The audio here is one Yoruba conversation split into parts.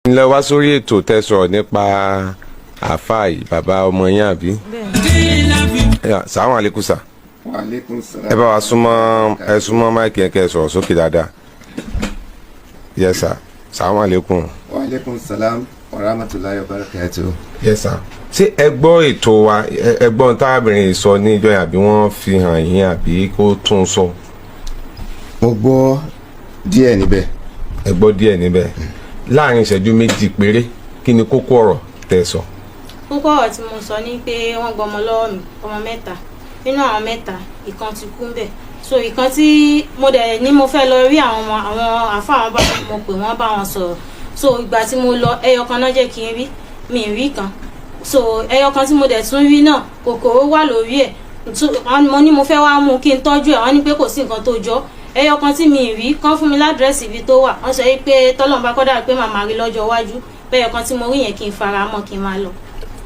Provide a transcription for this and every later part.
ńlẹ wá sórí ètò tẹ́ sọ̀rọ̀ nípa àáfàá yìí bàbá ọmọ yín àbí. Sàwọn àlékún sà. Ẹ bá wa súnmọ́ máìkì yẹn kẹ́ ẹ sọ̀rọ̀ sókè dáadáa. Yes sir. Sàwọn àlékún. Wa alaikum salam wa rahmatullahi wa barakatuh. Yes sir. Ṣé ẹ gbọ́ ètò wa ẹ gbọ́ tábìrin sọ ní ìjọ yẹn àbí wọ́n fi hàn yín àbí kó tún sọ? Mo gbọ́ díẹ̀ níbẹ̀. Ẹ gbọ́ díẹ̀ níbẹ̀. Láàrin ìṣẹ́jú méjì péré kí ni kókó ọ̀rọ̀ tẹ́ sọ? Kókó ọ̀rọ̀ tí mo sọ ni pé wọ́n gbọ́ ọmọ lọ́wọ́ mi ọmọ mẹ́ta nínú àwọn mẹ́ta ìkan ti kú ńbẹ̀ so ìkan tí mo dẹ̀ ní mo fẹ́ lọ rí àwọn àfa àwọn bá mo pè wọ́n bá wọn sọ̀rọ̀ so ìgbà tí mo lọ ẹyọ kan náà jẹ́ kí n rí mi rí kan so ẹyọ kan tí mo dẹ̀ tún rí náà kòkòrò wà lórí ẹ̀ mo ní mo fẹ́ wá mú kí n tọ́jú ẹ̀ wọ́n ní pé kò sí nǹkan tó jọ ẹyọ kan tí mi rí kán fún mi ládírẹ́sì ibi tó wà wọ́n sọ pé tọ́lọ́mùbá kọ́dà pé màmá rí lọ́jọ́ iwájú bẹ́ẹ̀ kan tí mo rí yẹn kí n fara mọ́ kí n máa lọ.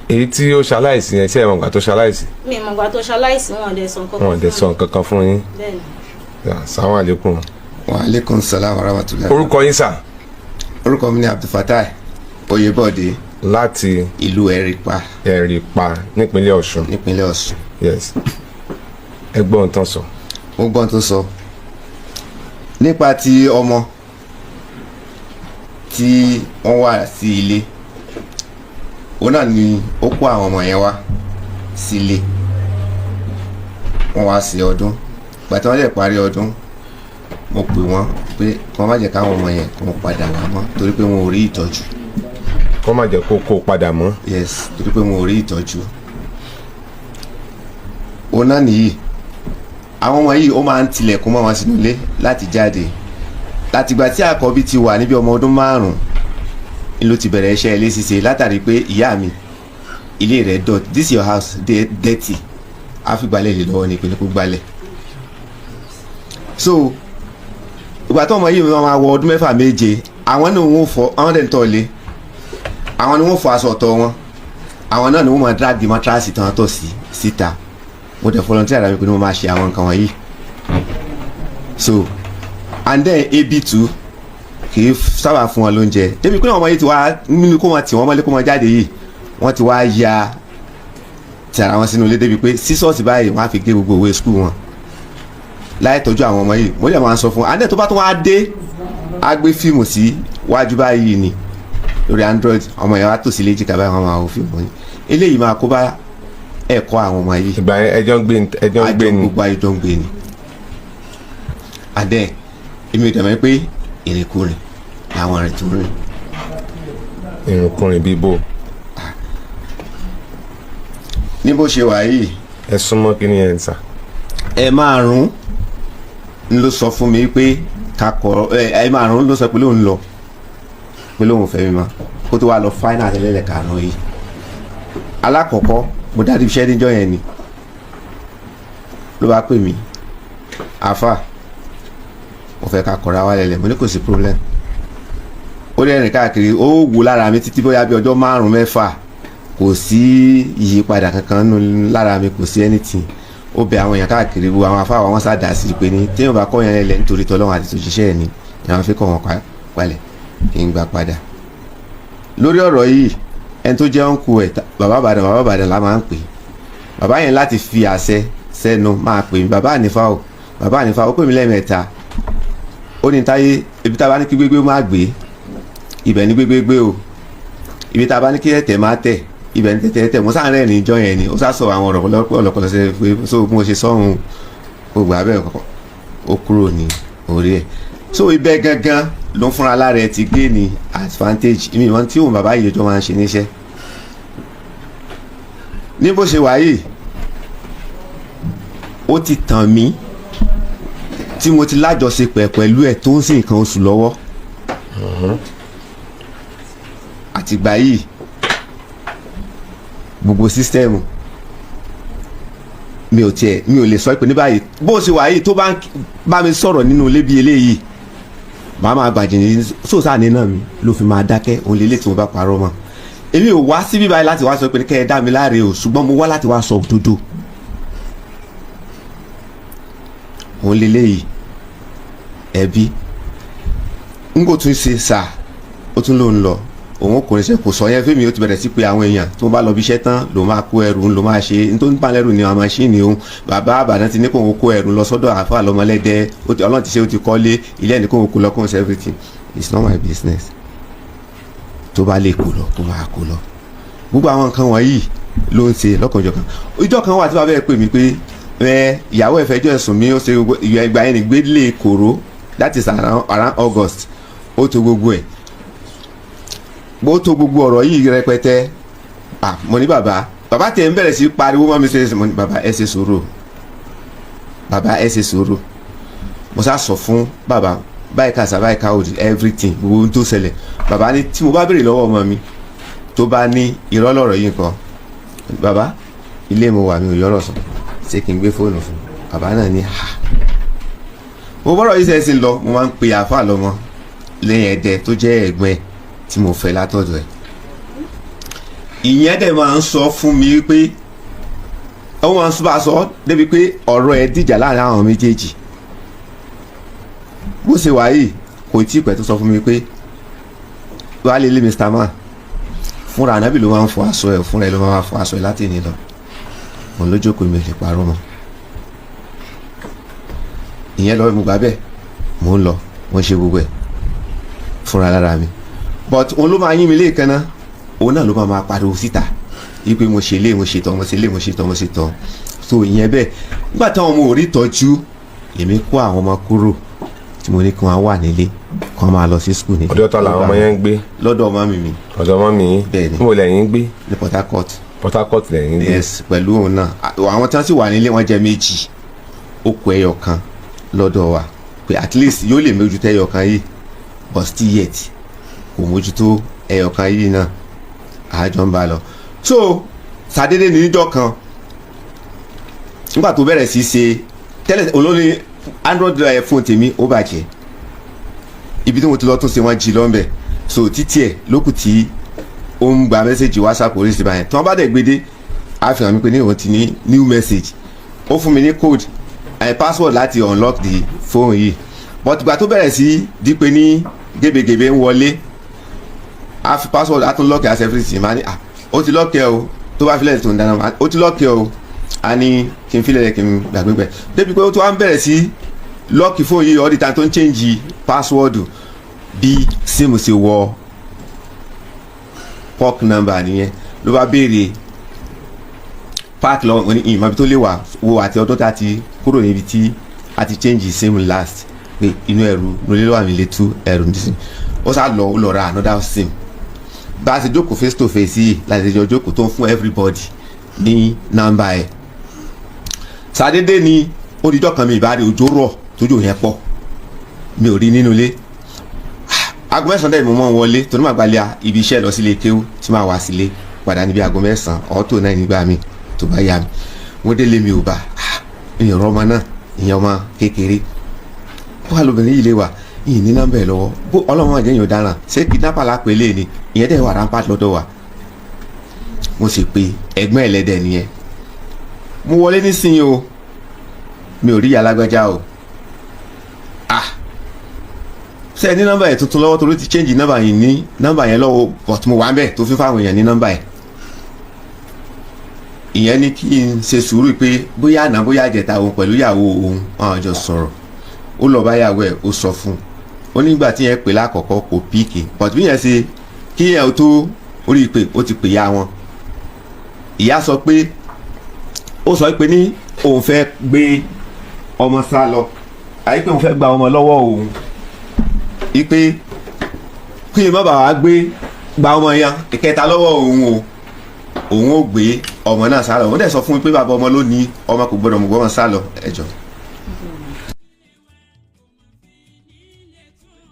Èyí tí ó ṣaláìsí yẹn ṣé ẹ mọ̀ ìgbà tó ṣaláìsí? Mi mọ̀ ìgbà tó ṣaláìsí wọn dẹ̀ sọ nǹkan kan fún mi. Wọn dẹ̀ sọ nǹkan kan fún yín. Bẹ́ẹ̀ni. Sàwọn àlékún. Wa alaikum salam wa rahmatullahi. Orúkọ yín sà? Orúkọ mi ni Abdulfatai Oyèbọ̀dé. Láti ìlú Ẹ̀rìpá. Ẹ̀rìpá nípínlẹ̀ Ọ̀ṣun. Nípínlẹ̀ Ọ̀ṣun. Yes. Ẹ gbọ́ ohun tán sọ. Mo gbọ́ ohun tó sọ nípa ti ọmọ tí wọ́n wà sí ilé òun náà ni ó kó àwọn ọmọ yẹn wá sílé wọ́n wá sí ọdún ìgbà tí wọ́n lè parí ọdún mo pè wọ́n pé kí wọ́n má jẹ́ káwọn ọmọ yẹn kó padà wá mọ́ torí pé wọn ò rí ìtọ́jú. Kó má jẹ́ kó padà mọ́. Yes, torí pé wọn ò rí ìtọ́jú. Òun náà nìyí àwọn ọmọ yìí ó máa ń tilẹ̀kùn mọ́ wọn sínú ilé láti jáde látìgbà tí àkọ́bí ti wà níbi ọmọ ọdún 5 ni ló ti bẹ̀rẹ̀ iṣẹ́ ilé ṣíṣe látàrí pé ìyá mi ilé rẹ̀ dọ̀tí this your house dirty àfìgbálẹ̀ lè lọ́wọ́ ní ìpínlẹ̀ kó gbálẹ̀. So ìgbà tó ọmọ yìí wọn máa wọ ọdún 6 7 àwọn ni wọn fọ àwọn dẹ̀ ń tọ̀lé àwọn ni wọn fọ aṣọ ọ̀tọ̀ wọn àwọn náà ni wọn máa drag matrasi tán tọ̀ sí síta mo dẹ̀ volunteer ara mi pé mo máa ṣe àwọn nǹkan wọ̀nyí. So and then AB2 kì í sábà fún wọn lóúnjẹ débi pé ọmọ yìí ti wá nínú kó wọn tì wọ́n mọ́lé kó wọn jáde yìí wọ́n ti wá ya ti ara wọn sínú ilé débi pé sísọ́ọ̀sì báyìí wọ́n á fi gé gbogbo owó skul wọn láì tọ́jú àwọn ọmọ yìí mo lè máa sọ fún and then tó bá tún wá dé á gbé fíìmù sí wájú báyìí ni lórí Android ọmọ yẹn wá tòsí léjì kàbáyé wọn máa wo fíìmù yìí eléyìí máa kó bá ẹ̀kọ́ àwọn ọmọ yìí. Ìgbà ẹjọ́ ń gbé ni. Gbogbo ayéjọ́ ń gbé ni. Adé èmi ò dẹ̀mọ́ pé ìrìnkúrìn làwọn rẹ̀ tó rìn. Ìrìnkúrìn bíi bò. Ní bó ṣe wà yìí. Ẹ súnmọ́ kí ni ẹ̀ ń sà. Ẹ5 ló sọ fún mi pé kakọ Ẹ5 ló sọ pé lóun lọ pé lóun fẹ́ mi mọ́ kó tó wá lọ final tẹ́lẹ̀ karùn-ún yìí. Alákọ̀ọ́kọ́ mo dárí iṣẹ́ níjọ́ yẹn ni ló bá pè mí àfà mo fẹ́ ká kọ̀ra wá lẹ̀lẹ̀ mo ní kò sí problem ó lè rìn káàkiri ó wò lára mi títí bóyá bí ọjọ́ 5 6 kò sí ìyípadà kankan nínú lára mi kò sí anything ó bẹ àwọn èèyàn káàkiri wo àwọn afáwà wọn sá sí pé ní téèyàn bá kọ́ yẹn lẹ̀lẹ̀ nítorí tọ́lọ́run àti tòṣìṣẹ́ ẹ̀ ni ìyàwó fi kọ́ wọn palẹ̀ kí n gbà padà lórí ọ̀rọ̀ yìí ẹni tó jẹ́ ọ̀nkù ẹ̀ bàbá Ìbàdàn la máa ń pè bàbá yẹn láti fi àṣẹ sẹ́nu máa pè mí bàbá ànífà ó pè mí lẹ́ẹ̀mẹ́ta ó ní táyé ibi tá a bá ní kí gbégbé má gbé ibẹ̀ ní gbégbé gbé o ibi tá a bá ní kí ẹ̀tẹ̀ má tẹ̀ ibẹ̀ ní tẹ̀tẹ̀ mo sáà rẹ̀ níjọ́ yẹn ni ó sá sọ àwọn ọ̀rọ̀ ọlọ́pọ̀lọpọ̀ ṣe pé so mo ṣe sọ́run gbogbo abẹ́ ó kúrò ní orí ẹ̀ so ibẹ̀ gangan ló ń fúnra lára ẹ ti gé ní advantage ìmì ìwọ̀n tí òun bàbá yìí lójó máa ń ṣe níṣẹ́ ní bó ṣe wáyé ó ti tàn mí tí mo ti lájọṣepọ̀ pẹ̀lú ẹ̀ tó ń ṣe nǹkan oṣù lọ́wọ́ àtìgbà yìí gbogbo sísítẹ́ẹ̀mù mi ò lè sọ pé ní báyìí bó ṣe wáyé tó bá mi sọ̀rọ̀ nínú ilé bí eléyìí màá máa gbàjẹ́ ní sòsà ní náà mi ló fi máa dákẹ́ òun lélẹ̀ tí mo bá parọ́ mọ́ èmi ò wá síbí báyìí láti wá sọ pé kẹ́ ẹ dá mi láre o ṣùgbọ́n mo wá láti wá sọ òdodo òun lélẹ̀ yìí ẹbí n kò tún ṣe sà ó tún ló ń lọ òun kò ní ṣe kò sọ yẹn fẹ́mi ó ti bẹ̀rẹ̀ sí pé àwọn èèyàn tó bá lọ bí iṣẹ́ tán ló máa kó ẹrù ló máa ṣe ní tó ń palẹ̀rù ní àwọn maṣíìnì òun bàbá àbàdàn ti ní kó òun kó ẹrù lọ sọ́dọ̀ àfa lọ́mọlẹ́dẹ́ ọlọ́run ti ṣe ó ti kọ́lé ilé ẹni kó òun kó lọ kó òun ṣe everything it's not my business tó bá lè kó lọ kó máa kó lọ gbogbo àwọn nǹkan wọ̀nyí ló ń ṣe lọ́kànjọ̀kan ìjọ kan wà tí bàbá ẹ̀ pè mí pé ìyàwó ẹ̀ fẹjọ́ ẹ̀sùn mi ó ṣe ìgbà yẹn nígbélé kòró that is around August ó tó gbogbo ẹ̀ bó tó gbogbo ọ̀rọ̀ yìí rẹpẹtẹ mo ní bàbá tẹ̀ ń bẹ̀rẹ̀ sí pariwo mọ́ mi ṣe mo ní bàbá ẹ ṣe sùúrù bàbá ẹ ṣe sùúrù mo sá sọ fún bàbá báyìí kàṣà báyìí káwòdì everything gbogbo ohun tó ṣẹlẹ̀ bàbá ní tí mo bá béèrè lọ́wọ́ ọmọ mi tó bá ní irọ́ lọ́rọ̀ yìí nǹkan bàbá ilé mo wà mi ò yọ̀rọ̀ sọ ṣé kí n gbé fóònù fún bàbá náà ní ha mo bọ́rọ̀ yìí sẹ́sìn lọ mo máa ń pe àáfà lọ́mọ lẹ́yìn ẹ̀dẹ tó jẹ́ ẹ̀gbọ́n ẹ̀ tí mo fẹ́ látọ̀dọ̀ ẹ̀ ìyẹn dẹ̀ máa ń sọ fún mi pé ó máa ń bá a sọ débi pé ọ̀rọ̀ ẹ̀ dìjà láàrin àwọn méjèèjì bó ṣe wà yìí kò tí ì pẹ́ tó sọ fún mi pé wàá lè lé Mr. Man fúnra ànábì ló máa ń fọ aṣọ ẹ̀ fúnra ẹ̀ ló máa ń fọ aṣọ ẹ̀ láti ní lọ òun ló jókòó mi lè parọ́ mọ́ ìyẹn lọ mo gbà bẹ́ẹ̀ mò ń lọ mo ń ṣe gbogbo ẹ̀ fúnra lára mi but òun ló máa yín mi léèkan náà òun náà ló máa pariwo síta wípé mo ṣe lé mo ṣe tán mo ṣe lé mo ṣe tán mo ṣe tán so ìyẹn bẹ́ẹ̀ nígbà táwọn ọmọ ò rí tọ́jú èmi kó àwọn ọmọ kúrò tí mo ní kí wọ́n wà nílé kí wọ́n máa lọ sí school ní. ọ̀dọ̀ ta làwọn ọmọ yẹn ń gbé. lọ́dọ̀ ọmọ mi. ọ̀dọ̀ ọmọ mi yín. bẹ́ẹ̀ ni níbo lẹ́yìn ń gbé. ní Port Harcourt. Port Harcourt lẹ́yìn ń gbé. yes pẹ̀lú òun náà àwọn tí wọ́n sì wà nílé wọ́n jẹ́ méjì ó kù ẹyọ kan lọ́dọ̀ wa pé at least yóò lè mójútó ẹyọ kan yìí but still yet kò mójútó ẹyọ kan yìí náà àjọ ń bá lọ. so sàdédé níjọ́ kan nígbà tó bẹ̀rẹ̀ sí ṣe tẹ́lẹ̀ olórí Android phone tèmi ó bàjẹ́ ibi tí mo ti lọ tún ṣe wọ́n jí lọ́nbẹ̀ so títí ẹ̀ lókù tí ó ń gba mẹ́sẹ̀gì WhatsApp orí sí báyẹn tí wọ́n bá dẹ̀ gbédé àfihàn mi pé ní òun ti ní new message ó fún mi ní code password láti unlock the phone yìí but ìgbà tó bẹ̀rẹ̀ sí di pé ní gébégébé ń wọlé a fi password a tún lock as everything ma ní ó ti lock ẹ o tó bá filẹ̀ tó ń dáná ó ti lock ẹ o a ní kí n filẹ̀ kí n gbàgbé pẹ̀ débi pé ó tó wá ń bẹ̀rẹ̀ sí lock phone yìí all the time tó ń change password bí sim ṣe wọ POC number nìyẹn ló bá béèrè park lọ ní ìmọ̀ ibi tó lè wà wo àti ọdún tá a ti kúrò níbi tí a ti change sim last pé inú ẹrù lórí lọ́wọ́ àmì létú ẹrù nísìnyí ó sá lọ ó lọ ra another sim bá a ṣe jókòó face to face yìí láti ṣe jókòó tó ń fún everybody ní nọ́mbà ẹ̀ sàdédé ni ó di jọ́ kan mi ìbáre òjò rọ̀ tójò yẹn pọ̀ mi ò rí nínú ilé aago mẹ́sàn-án dẹ̀ mo mọ̀ wọlé torí màá gbalẹ̀ ibi iṣẹ́ lọ sílé kéwú tí màá wá sílé padà níbi aago mẹ́sàn-án ọ̀tò náà nígbà mi tó bá yá mi wọ́n délé mi ò bá ìyẹn ọmọ náà ìyẹn ọmọ kékeré wà lóbìnrin yìí lè wà yìí ní nọ́mbà ẹ̀ lọ́wọ́ bó ọlọ́run àjẹyìn ọ̀daràn ṣé kidnapper la pè lé ni ìyẹn dẹ̀ wà rampart lọ́dọ̀ wa mo sì pe ẹ̀gbọ́n ẹlẹ́dẹ̀ nìyẹn mo wọlé nísìnyí o mi ò rí ìyá alágbájá o ṣe ẹ ní nọ́mbà yẹn tuntun lọ́wọ́ torí ti change nọ́mbà yẹn ní nọ́mbà yẹn lọ́wọ́ but mo wà ń bẹ̀ tó fi fáwọn èèyàn ní nọ́mbà yẹn ìyẹn ní kí n ṣe sùúrù pé bóyá àná bóyá àjẹta òun pẹ̀lú ìyàwó òun àwọn jọ sọ̀rọ̀ ó lọ bá ìyàwó ẹ̀ ó sọ fún un ó nígbà tí yẹn pè lákọ̀ọ́kọ́ kò píìkì but bí yẹn ṣe kí yẹn tó orí pé ó ti pè ya wọn ìyá sọ pé ó sọ pé ní òun fẹ́ gbé ọmọ sá lọ àyè pé òun fẹ́ gba ọmọ lọ́wọ́ òun ipe kí n má bàa gba ọmọ yẹn ìkẹta lọ́wọ́ òun ò gbé ọmọ náà sá lọ wọ́n dẹ̀ sọ fún mi pé bàbá ọmọ ló ní ọmọ kò gbọdọ̀ mú ọmọ sá lọ ẹjọ́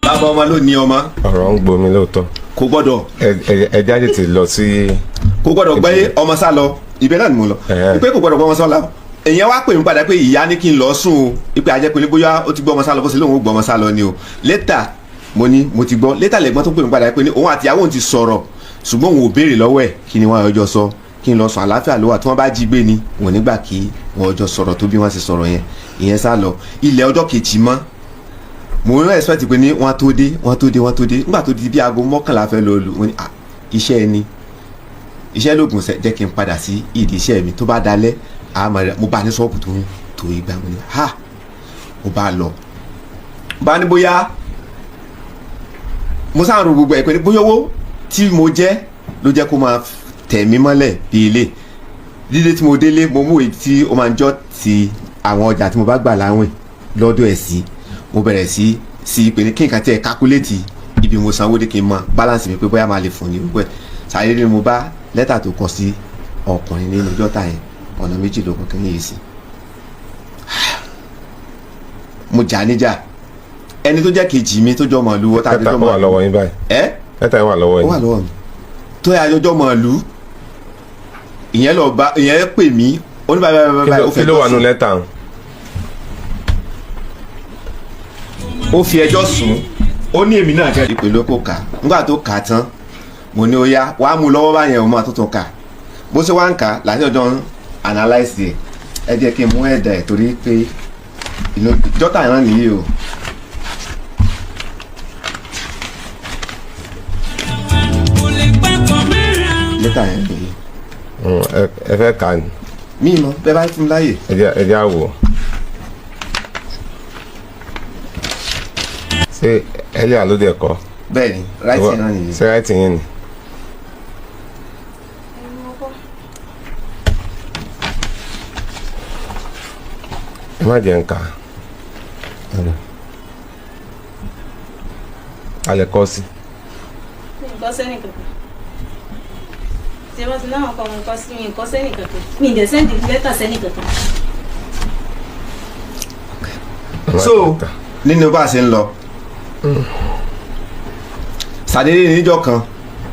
bàbá ọmọ ló ní ọmọ. ọ̀rọ̀ ń gbomi lóòótọ́. kò gbọdọ̀. ẹ jáde ti lọ sí. kò gbọdọ̀ gbé ọmọ sá lọ ibẹ̀ náà ni mo lọ ipe kò gbọdọ̀ gbé ọmọ sá lọ èèyàn wá pè mí padà pé ìyá ní kí n lọ sùn o ipe àjẹpẹ́lẹ́ bóyá ó ti gbọ́ ọmọ sá lọ bó ṣe lóun ó gbọ́ ọmọ sá lọ ni o létà mo ti gbọ́ létà lẹ́gbọ́n tó pè mí padà pé ní òun àti ìyàwó òun ti sọ̀rọ̀ ṣùgbọ́n òun ò béèrè lọ́wọ́ ẹ̀ kí ni wọ́n ọjọ́ sọ kí n lọ sùn àlàáfíà ló wà tí wọ́n bá jí gbé ni wọ́n nígbà kí wọ́n ọjọ́ sọ̀rọ̀ tó bí wọ́n ṣe sọ̀rọ̀ yẹn ìyẹn sá lọ ilẹ̀ ọjọ́ kejì mọ́ mo ń expect pé ní wọ́n tó dé nígbà tó di bí aago 11 fẹ́ lọ lù iṣẹ́ ẹni iṣẹ́ lóògùn ṣe jẹ́ kí n padà sí ìdí iṣẹ́ mi tó bá dalẹ̀ mo bá ní ṣọ́ọ̀bù tó igba mi ni mo bá lọ bá ní bóyá mo sáà ro gbogbo ẹ̀ pé bóyá owó tí mo jẹ́ ló jẹ́ kó máa tẹ̀ mí mọ́lẹ̀ bí ilé dídé tí mo délé mo mú èyí tí ó máa ń jọ́ ti àwọn ọjà tí mo bá gbà láwìn lọ́dọ̀ ẹ̀ sí mo bẹ̀rẹ̀ sí pé ní kí nǹkan tí ẹ̀ kákúléètì ibi mo sanwó dé kí n mọ balance mi pé bóyá máa lè fún ní gbogbo ẹ̀ sáré ni mo bá lẹ́tà tó kọ sí ọkùnrin nínú jọ́tà yẹn ọ̀nà méjì ló kọ́kẹ́ níyì sí mo jà níjà ẹni tó jẹ́ kejì mi tó jọ mọ̀ lu ọ̀tá lẹ́tà wà lọ́wọ́ yín báyìí lẹ́tà wà lọ́wọ́ yín ó wà lọ́wọ́ mi tó yà jọjọ́ mọ̀ lu ìyẹn pè mí oníbàbàbàbà kí ló wà nù lẹ́tà ó fi ẹjọ́ sùn ó ní èmi náà jẹ́ ìpè ló kó kà nígbà tó kà tán mo ní ó yá wàá mú lọ́wọ́ báyẹn o máa tó kà bó ṣe wá ń kà láti ọjọ́ ń analyse ẹ jẹ́ kí n mú ẹ̀dà ẹ̀ torí pé jọ́tà náà nìyí o. lẹ́tà yẹn nìyí. ẹ fẹ́ kà ní. mí mọ bẹ́ẹ̀ bá fún mi láàyè. ẹ jẹ́ àwọ̀ ṣé ẹlẹ́yà ló dẹ̀ kọ́. bẹ́ẹ̀ ni ráìtì náà nìyí. ṣé ráìtì yẹn ni. ẹ má jẹ́ nǹkan alẹ́ kọ́ sí. nǹkan sẹ́ni kankan tí wọ́n ti náà kọ́ nǹkan sí mi nǹkan sẹ́ni kankan mi ì dẹ̀ sẹ́ndì lẹ́tà sẹ́ni kankan. so nínú bá a ṣe ń lọ sàdédé níjọ́ kan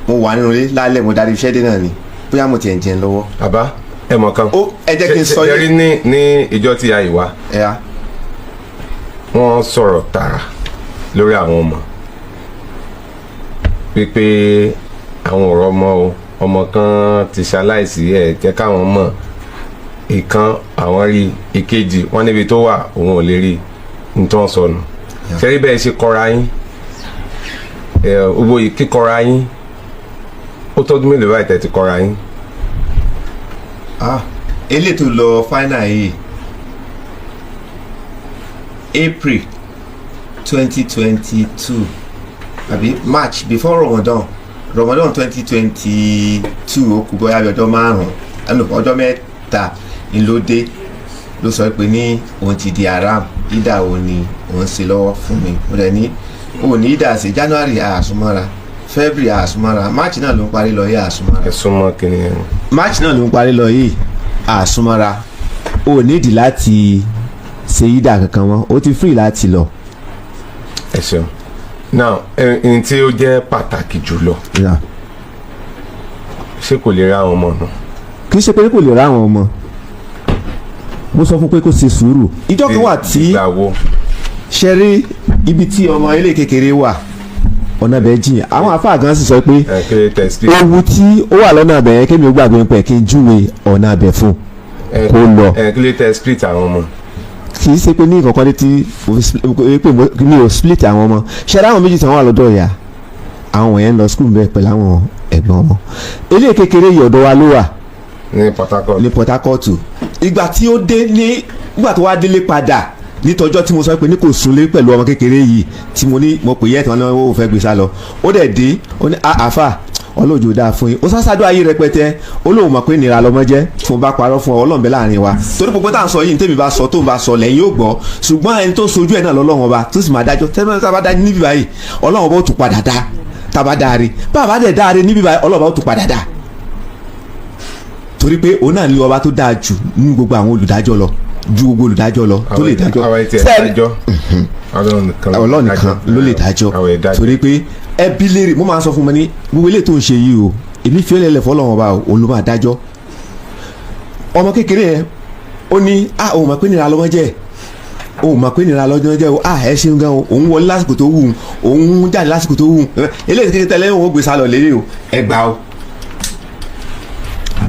mo wà nínú ilé lálẹ́ mo darí iṣẹ́ dé náà ni bóyá mo tiẹ̀ ń jẹun lọ́wọ́. bàbá ẹ mọ̀ kan ẹ jẹ́ kí n sọ yẹrí ní ìjọ tí a yìí wá wọ́n sọ̀rọ̀ tààrà lórí àwọn ọmọ pípé àwọn ọ̀rọ̀ ọmọ kan ti ṣaláìsí ẹ̀ jẹ́ káwọn mọ̀ ìkan àwọn rí ìkejì wọ́n níbi tó wà òun ò lè rí nítorí sọnù ṣẹ́rí bẹ́ẹ̀ ṣe kọ́ra yín gbogbo kíkọ́ra yín ó tọ́dún mélòó báyìí tẹ́ ti kọ́ra yín. eléyìí tó lọ final yìí April 2022 àbí March before Ramadan 2022 ó kù bóyá ọjọ́ márùn-ún ọjọ́ mẹ́ta ńlọdẹ ló sọ pé ní òun ti di haram ìdá òun ni òun ṣe lọ́wọ́ fún mi ó dẹ̀ ní òun ní ìdá sí January àsùnmọ́ra February àsùnmọ́ra March náà ló ń parí lọ yìí àsùnmọ́ra. ẹ súnmọ́ kí ni. March náà ló ń parí lọ yìí àsùnmọ́ra ó nídìí láti ṣe ìdá kankan wọn ó ti free láti lọ. ẹ ṣeun now ẹni tí ó jẹ́ pàtàkì jùlọ ṣé kò lè ra àwọn ọmọ náà. kì í ṣe pé kò lè ra àwọn ọmọ mo sọ fún pé kó ṣe sùúrù. ìjọ kan wà tí ṣe rí ibi tí ọmọ ilé kékeré wà ọ̀nà bẹ́ẹ̀ jìn àwọn afá gan sì sọ pé ewu tí ó wà lọ́nà bẹ́ẹ̀ kémi ó gbàgbé pẹ̀ kí n júwe ọ̀nà abẹ fún kó lọ. kí ló tẹ split àwọn ọmọ. kì í ṣe pé ní ìkọ̀kọ́ létí pé mi ò split àwọn ọmọ ṣe ráwọn méjì tí wọ́n wà lọ́dọ̀ ìyá àwọn wọ̀nyẹn ń lọ skul bẹ́ẹ̀ pẹ̀lú àwọn ẹ̀gbọ́n wọn. ilé kékeré yìí ọ̀dọ̀ wa ló wà ní Port Harcourt. ìgbà tí ó dé nígbà tó wá délé padà nítọjọ́ tí mo sọ pé ní kò súnlé pẹ̀lú ọmọ kékeré yìí tí mo pè yẹ tí wọn náà ó fẹ́ gbé sá lọ ó dẹ̀ dé ó ní àáfà ọlọ́jọ́ dáa fún yín ó sásádọ́ ayé rẹpẹtẹ ó lóun mọ̀ pé nira lọ́mọ jẹ́ fún bá parọ́ fún ọ ọlọ́ọ̀bẹ láàrin wa torí gbogbo tá à ń sọ yìí ní tèmi bá sọ tó ń bá sọ lẹ́yìn yóò gbọ́ ṣùgbọ́n ẹni tó sojú ẹ̀ náà lọ́lọ́run ọba tó sì máa dájọ́ tẹ́lẹ̀ tá a bá dá níbí báyìí ọlọ́run ọba ó tún padà dá tá a bá dáre bá a bá dẹ̀ dáre níbí báyìí ọlọ́run ọba ó tún padà dá torí pé òun náà ní ọba tó dáa jù ní gbogbo àwọn olùdájọ́ lọ ju gbogbo olùdájọ́ lọ tó lè dájọ́ Ọlọ́run nìkan ló lè dájọ́ torí pé ẹbí léèrè mo máa ń sọ fún mi ní gbogbo eléyìí tó ń ṣe yìí o èmi fi ẹlẹ́lẹ̀ fọlọ́run ọba òun ló máa dájọ́ ọmọ kékeré yẹn ó ní òun mọ̀ pé nira lọ́mọ jẹ́ òun mọ̀ pé nira lọ́jọ́ jẹ́ o ẹ ṣeun gan o òun wọlé lásìkò tó wù òun jáde lásìkò tó wù eléyìí kékeré tẹ́lẹ̀ òun ó gbé sálọ lérè o ẹ gbà o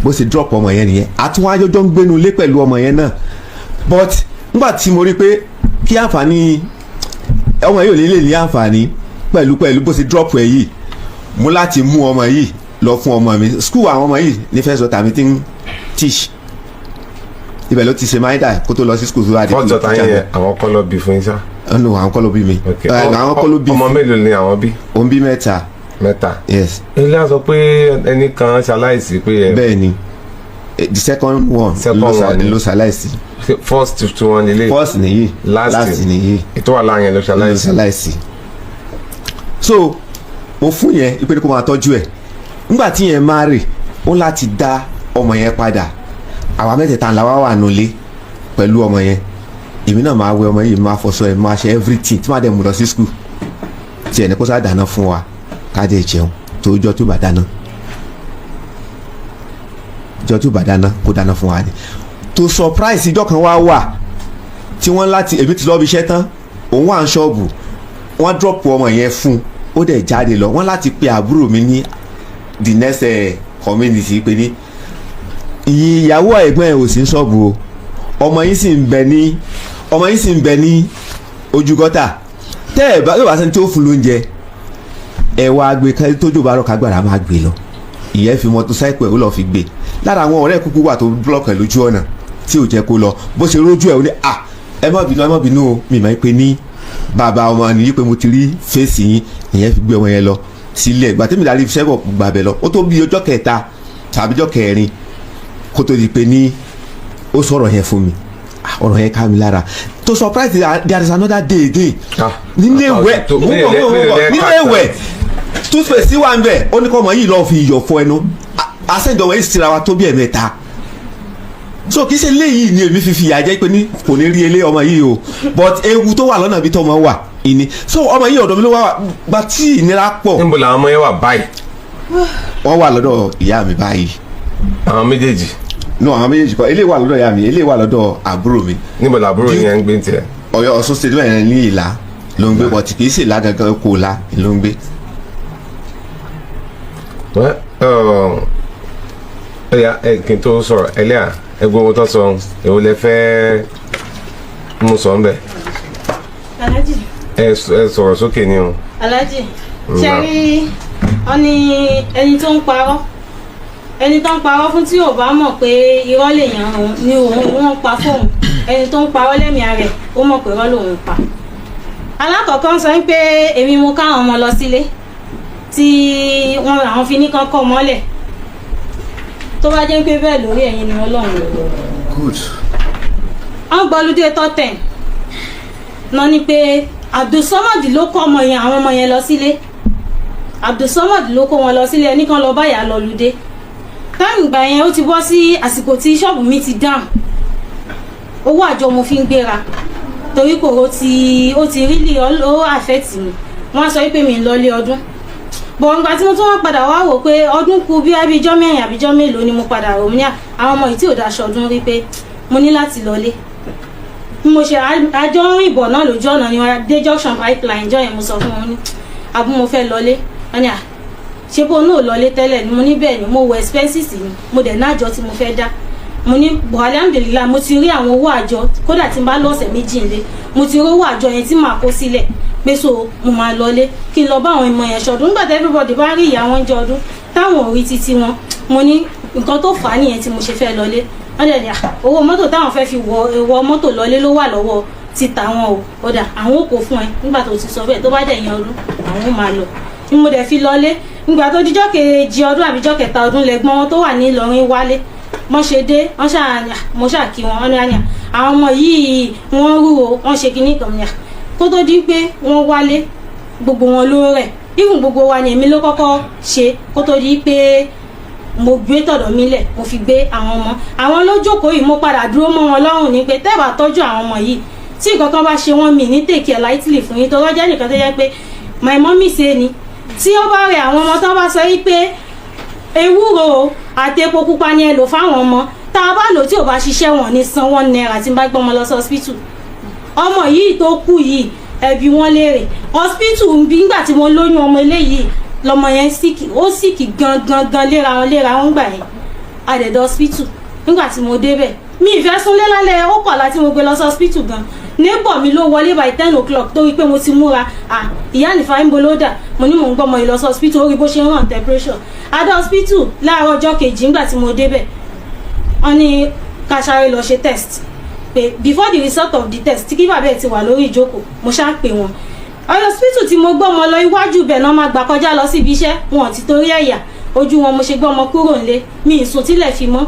bó ṣe drop ọmọ yẹn nìyẹn àtúwájọjọ ń gbénu lé pẹ̀lú ọmọ yẹn náà but nígbà tí mo rí pé kí àǹfààní ọmọ yìí ò lè ní àǹfààní pẹ̀lú bó ṣe drop ẹ̀ yìí mú láti mú ọmọ yìí lọ fún ọmọ mi school àwọn ọmọ yìí ní first daughter mi ti ń teach ibẹ̀ ló ti ṣe minor kó tó lọ sí school tó wà dé. first daughter yẹn àwọn kọ́ ló bí fún yín sá. no àwọn kọ́ ló bí mi. àwọn kọ́ ló bí. ọmọ mélòó ni àwọn bí. òun bí mẹ́ta. Yes. ilé a sọ pé ẹnì kan ṣaláìsí pé. bẹ́ẹ̀ ni the second one ló ṣaláìsí. first tí wọ́n nílé. first nìyí last nìyí. ètò wà láàyè ló ṣaláìsí. so mo fún yẹn ìpè kó máa tọ́jú ẹ̀ nígbà tí yẹn máa rè ó láti dá ọmọ yẹn padà àwa mẹ́tẹ̀ẹ̀ta la wá wà nulẹ̀ pẹ̀lú ọmọ yẹn èmi náà máa wẹ ọmọ yìí máa fọṣọ ẹ̀ máa ṣe everything tí máa dẹ̀ mú lọ sí school tí ẹni kó sá dáná fún wa ká dé jẹun tó jọ tó bá dáná kó dáná fún wa ni to surprise ìjọ kan wá wà tí wọ́n láti èmi ti lọ́ọ́ bí iṣẹ́ tán òun wà ń ṣọ́ọ̀bù wọ́n drop ọmọ yẹn fún ó dẹ̀ jáde lọ wọ́n láti pe àbúrò mi ní the next community pé ní ìyàwó ẹ̀gbọ́n ẹ̀ ò sí ṣọ́ọ̀bù o ọmọ yìí sì ń bẹ ní ojú gọ́tà tẹ́ ẹ̀ bá yóò bá sẹ́ni tí ó fún lóúnjẹ ẹ̀ wá gbé tójú bá rọ̀ kágbára máa gbé lọ ìyẹn fi mọ́tòsáìkì ẹ̀ ó lọ́ọ́ fi gbé lára àwọn ọ̀rẹ́ kúkú wà tó blọ́ọ̀kì ẹ̀ lójú ọ̀nà tí ò jẹ́ kó lọ bó ṣe rójú ẹ̀ ó ní ẹ má bínú o mi máa ń pe ní bàbá ọmọ nìyí pé mo ti rí fèsì yín ìyẹn fi gbé ọmọ yẹn lọ sílẹ̀ ìgbà tẹ́mi darí sẹ́bọ̀ gbàbẹ̀ lọ ó tó bí ọjọ́ kẹta tàbí ọjọ́ kẹrin kó tó di pé ní ó sọ̀rọ̀ yẹn fún mi ọ̀rọ̀ yẹn ká mi lára to surprise there is another day again nílé ìwẹ̀ toothpaste wà ń bẹ̀ ó ní kọ́ ọmọ yìí lọ́ọ́ fi iyọ̀ fọ ẹnu àṣẹjọwọ́ yìí síra wa tó bí ẹ̀mẹ́ta so kì í ṣe léyìí ni èmi fi ìyà jẹ́ pé ní kò ní rí ilé ọmọ yìí o but ewu tó wà lọ́nà bí tọ́mọ wà ìní so ọmọ yìí ọ̀dọ̀ mi ló wà gba tí ìnira pọ̀. níbo làwọn ọmọ yẹn wà báyìí. wọ́n wà lọ́dọ̀ ìyá mi báyìí. àwọn méjèèjì. no àwọn méjèèjì kọ́ eléyìí wà lọ́dọ̀ ìyá mi eléyìí wà lọ́dọ̀ àbúrò mi. níbo làbúrò yẹn ń gbé ń tiẹ̀. Ọ̀yọ́ Ọ̀ṣun state bẹ́ẹ̀ ní Ìlá ló ń gbé but kì í ṣe Ìlá gangan kó la ló ń gbé. kí n tó sọ̀rọ̀ ẹlẹ́à ẹgbẹ́ owó tó sọ èwo lẹ fẹ́ mú sọ ń bẹ̀. Alhaji. ẹ sọ̀rọ̀ sókè ni o. Alhaji ṣe rí ọ ní ẹni tó ń parọ́ fún tí ò bá mọ̀ pé irọ́ lèèyàn ni òun pa fóun ẹni tó ń parọ́ lẹ́mìí rẹ̀ ó mọ̀ pé irọ́ lòun pa. alákọ̀ọ́kọ́ sọ pé èmi mo káwọn ọmọ lọ sílé tí wọ́n àwọn fi ní kọ́kọ́ mọ́lẹ̀ tó bá jẹ́ pé bẹ́ẹ̀ lórí ẹ̀yin ni Ọlọ́run. good. wọ́n gbọ́lúdé tọ́tẹ̀ náà ni pé Abdulsamad ló kọ́ ọmọ yẹn àwọn ọmọ yẹn lọ sílé Abdulsamad ló kó wọn lọ sílé ẹnì kan lọ báyà lọ lùdé táìmù ìgbà yẹn ó ti bọ́ sí àsìkò tí ṣọ́ọ̀bù mi ti dáhùn owó àjọ mo fi ń gbéra torí kò ó ti rí ó àfẹ́tì mi wọ́n sọ pé mi ń lọlé ọdún bọ̀ nígbà tí mo tún wọ́n padà wá wò pé ọdún kù bí abijọ́ mẹ́rin àbíjọ́ mélòó ni mo padà rò ní àwọn ọmọ yìí tí ò daṣọ ọdún rí pé mo ní láti lọlé bí mo ṣe àjọ ń rìn bọ̀ náà lójú ọ̀nà ni wọ́n dé junction pipeline jọ yẹn mo sọ fún wọn ní àbú mo fẹ́ lọlé wọ́n ní ṣé bó náà lọlé tẹ́lẹ̀ ni mo ní bẹ́ẹ̀ ni mo wọ expenses ni mo dẹ̀ náàjọ tí mo fẹ́ dá mo ní alhamdulillah mo ti rí àwọn owó àjọ kódà tí n bá lọ́sẹ̀ méjì nílé mo ti rí owó àjọ yẹn tí màá kó sílẹ̀ pé so mo máa lọlé kí n lọ bá àwọn ìmọ̀ yẹn ṣọdún nígbà tí everybody bá rí ìyá wọn jẹ ọdún táwọn ò rí títí wọn mo ní nǹkan tó fà á nìyẹn tí mo ṣe fẹ́ lọlé wọ́n dẹ̀ ní owó mọ́tò táwọn fẹ́ fi wọ mọ́tò lọlé ló wà lọ́wọ́ títa wọn o ọ̀dà àwọn ò kó fún ẹ nígbà tó ti sọ bẹ́ẹ̀ tó bá dẹ̀ yan ọdún àwọn ò máa lọ ni mo dẹ̀ fi lọlé nígbà tó dijọ́ kejì ọdún àbíjọ́ kẹta ọdún lẹ́gbọ́n wọn tó wà ní Ìlọrin wálé wọ́n ṣe dé mo ṣàkí wọn wọ́n ní àyà àwọn ọmọ yìí wọ́n rú o wọ́n ṣe kinní kan ní à kó tó di pé wọ́n wálé gbogbo wọn ló rẹ̀ even gbogbo wa ni èmi ló kọ́kọ́ ṣe kó tó di pé mo gbé tọ̀dọ̀ mi lẹ̀ mo fi gbé àwọn ọmọ àwọn ló jókòó yìí mo padà dúró mọ́ wọn lọ́rùn ní pé tẹ́ bá tọ́jú àwọn ọmọ yìí tí nǹkan kan bá ṣe wọ́n mi ní take care lightly fún yín tó rọ́jà nìkan tó yẹ pé my mommy ṣe ni tí ó bá rẹ àwọn ọmọ tó bá sọ yìí pé ewúro àti epo pupa ni ẹ lò fáwọn ọmọ tá a bá lò tí ò bá ṣiṣẹ́ wọn ní san £1 tí n bá gbọ́ ọmọ lọ sí hospital ọmọ yìí tó kú yìí ẹbí wọn léèrè hospital nígbà tí mo lóyún ọmọ eléyìí lọmọ yẹn ó síkì gan léra wọn gbà yẹn àdẹ̀dẹ̀ hospital nígbà tí mo débẹ̀ mi ìfẹ́ súnlé lálẹ́ ó kọ̀ láti mo gbé lọ sí hospital gan neighbor mi ló wọlé by 10 o'clock torí pé mo ti múra ìyá nìfà ń bolódà mo ní mò ń gbọ́mọ ìlọsọ hospital orí bó ṣe ń ràn temperature adé hospital láàárọ̀ ọjọ́ kejì nígbà tí mo débẹ̀ wọ́n ní ká sáré lọ ṣe test pé before the result of the test tí kí bàbá ẹ̀ ti wà lórí ìjókòó mo ṣáà pè wọ́n ọyọ hospital tí mo gbọ́mọ lọ iwájú bẹ̀ náà máa gbà kọjá lọ sí ibi iṣẹ́ wọn ti torí ẹ̀yà ojú wọn mo ṣe gbọ́mọ kúrò nílé mi ìsùn tílẹ̀ fi mọ́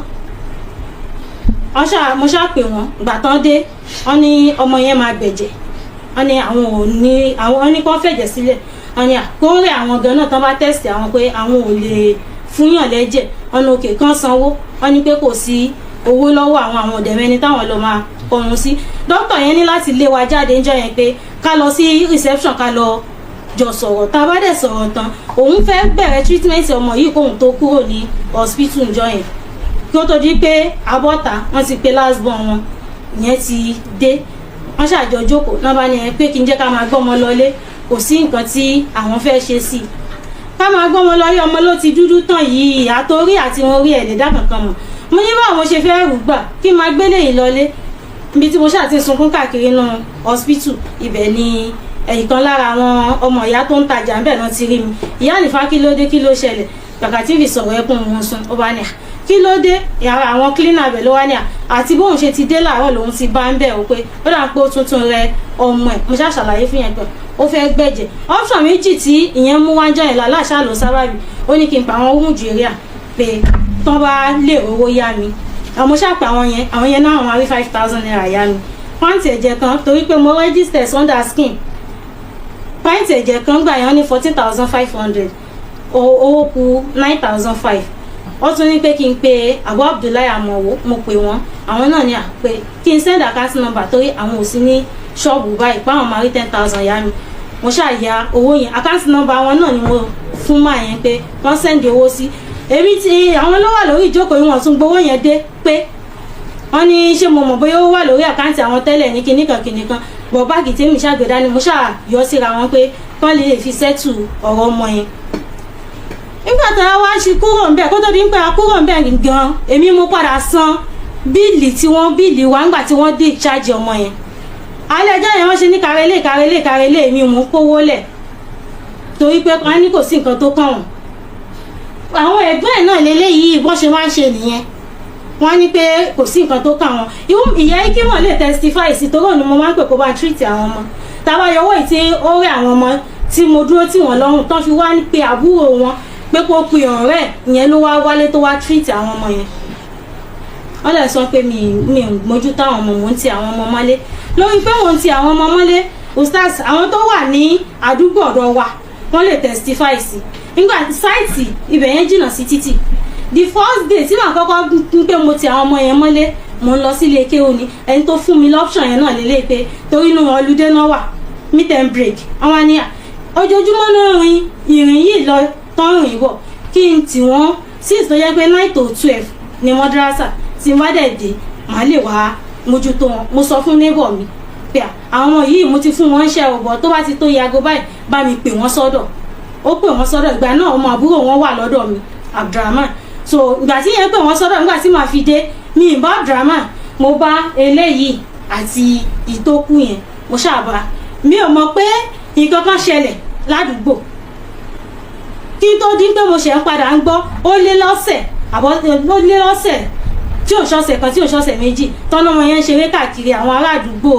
mo ṣáà pè wọ́n ìgbà tán dé wọ́n ní ọmọ yẹn máa gbẹ̀jẹ̀ wọ́n ní àwọn ní kán fẹ̀jẹ̀ sílẹ̀ wọ́n ní àkórè àwọn gan náà tán bá test àwọn pé àwọn ò lè fúnyàn lẹ́jẹ̀ wọ́n ní òkè kán sanwó wọ́n ní pé kò sí owó lọ́wọ́ àwọn ọ̀dẹ̀mẹ́ni táwọn lọ máa kọrun sí dókítà yẹn ní láti lé wa jáde ńjọ́ yẹn pé ká lọ sí reception ká lọ jọ sọ̀rọ̀ tá a bá dẹ̀ sọ̀rọ̀ tán òun fẹ́ bẹ̀rẹ̀ treatment ọmọ yìí kóun tó kúrò ní hospital ńjọ́ yẹn kí ó tó di pé abọ́ta wọ́n ti pe last born wọn ìyẹn ti dé wọ́n ṣàjọ jókòó náà bá ní ẹ pé kí n jẹ́ ká máa gbọ́mọ lọlé kò sí nǹkan tí àwọn fẹ́ ṣe sí i ká máa gbọ́mọ lọlé ọmọ ló ti dúdú tán yìí àtòrí àti wọn rí ẹ̀lẹ́dá kankan mọ̀ mo ní báwo mo ṣe fẹ́ rù gbà kí n máa gbélé yìí lọlé ibi tí mo ṣáà ti sunkún káàkiri nínú hospital ibẹ̀ ni ẹ̀yìnkan lára àwọn ọmọ ìyá tó ń tajà ń bẹ̀ náà ti rí mi ìyá nìfà kí ló dé kí ló ṣẹlẹ̀ kàkà tí fi sọ̀rọ̀ ẹkún wọn sun ó bá ní kí ló dé yàrá àwọn cleaner bẹ̀ ló wá ní àti bóun ṣe ti dé láàárọ̀ lòun ti bá ń bẹ̀ ó pé ó dà pé ó tuntun rẹ ọmọ ẹ̀ mo ṣáà ṣàlàyé fún yẹn pé ó fẹ́ gbẹ̀jẹ̀ option méjì tí ìyẹn mú wá ń jẹ́ ìlà láṣà ló sábàbí ó ní kí n pa àwọn ohun jùlọ pé tán bá lè owó yá mi àwọn ṣàpè àwọn yẹn náà àwọn rí 5,000 naira yá mi pàǹtì ẹ̀jẹ̀ kan torí pé mo register under skin pàǹtì ẹ̀jẹ̀ kan gbà yẹn ní 14,500 owó kù 9,500 wọ́n tún ní pé kí n pe Abu Abdullahi Amọ̀wó mo pè wọ́n àwọn náà ní àpè kí n send account number torí àwọn ò sí ní ṣọ́ọ̀bù báyìí páwọn máa rí 10,000 yá mi mo ṣàyà owó yẹn account number wọn náà ni mo fún máa yẹn pé wọ́n send owó sí èmi tí àwọn ló wà lórí ìjókòó yìí wọ́n tún gbowó yẹn dé pé wọ́n ní ṣé mo mọ̀ bóyá ó wà lórí àkáǹtì àwọn tẹ́lẹ̀ ní kinníkan bọ̀ báàgì tèmi ṣàgbéda ni mo ṣàyọ síra wọn pé kán lè fi sẹ́tù ọ̀rọ̀ ọmọ yẹn nígbà tá a wá ṣe kúrò ń bẹ̀ kó tó di pé a kúrò ń bẹ̀ gan èmi mo padà san bíìlì wa ńgbà tí wọ́n dé ìcháàjì ọmọ yẹn alẹ́ ẹjọ́ yẹn wọ́n ṣe ní kárẹ́lé èmi mò ń kówó lẹ̀ torí pé wọ́n ní kò sí nǹkan tó kàn wọ́n àwọn ẹ̀gbọ́n ẹ̀ náà lélẹ́yìí bọ́n ṣe máa ń ṣe nìyẹn wọ́n ní pé kò sí nǹkan tó kàn wọ́n ìyá ikímọ̀ lè testify sí torí òun mo máa ń pè kó bá treat àwọn ọmọ táwa yọwọ́ ìtí ó rẹ̀ àwọn ọmọ tí mo dúró tì wọ́n lọ́rùn tán fi wá pé àbúrò wọn pé kó pe ọ̀rẹ́ ìyẹn ló wá wálé tó wá treat àwọn ọmọ yẹn wọ́n lè sọ pé mi mójú táwọn ọmọ mò ń ti àwọn ọmọ mọ́lé lórí pé mò ń ti àwọn ọmọ mọ́lé ustaz àwọn tó wà ní àdúgbò ọ̀dọ̀ wa wọ́n lè testify sí nígbà sáìtì ibẹ̀ yẹn jìnnà sí títì the first day tí màá kọ́kọ́ ń pé mo ti àwọn ọmọ yẹn mọ́lé mo ń lọ sílé kéwòn ni ẹni tó fún mi lọ́pṣọ̀n yẹn náà lélẹ̀ pé torí inú ọlùdé náà wà meet and break àwọn àníyàn ojoojúmọ́ náà rin ìrìn yìí lọ tán rìn bọ̀ kí n tì wọ́n since tó yẹ pé 9 to 12 ni mọ́dúrásà tí n bá dẹ̀ dé màá lè wá mójútó wọn mo sọ fún neighbor mi pé àwọn ọmọ yìí mo ti fún wọn ṣẹ́ ọ̀bọ̀ tó bá ti tó yago báyìí bá mi pè wọ́n sọ́dọ̀ ó pè wọ́n sọ́dọ̀ ìgbà náà ọmọ àbúrò wọn wà lọ́dọ̀ mi Abdulrahman so ìgbà tí yẹn pè wọ́n sọ́dọ̀ nígbà tí màá fi dé mi ì bá Abdulrahman mo bá eléyìí àti ìtókù yẹn mo ṣàbà mi ò mọ̀ pé nǹkan kan ṣẹlẹ̀ ládùúgbò kí n tó dín pé mo ṣe ń padà ń gbọ́ ó lé lọ́sẹ̀ tí ò ṣọ̀sẹ̀ kan tí ò ṣọ̀sẹ̀ méjì tọ́nà wọn yẹn ń ṣeré káàkiri àwọn ará àdúgbò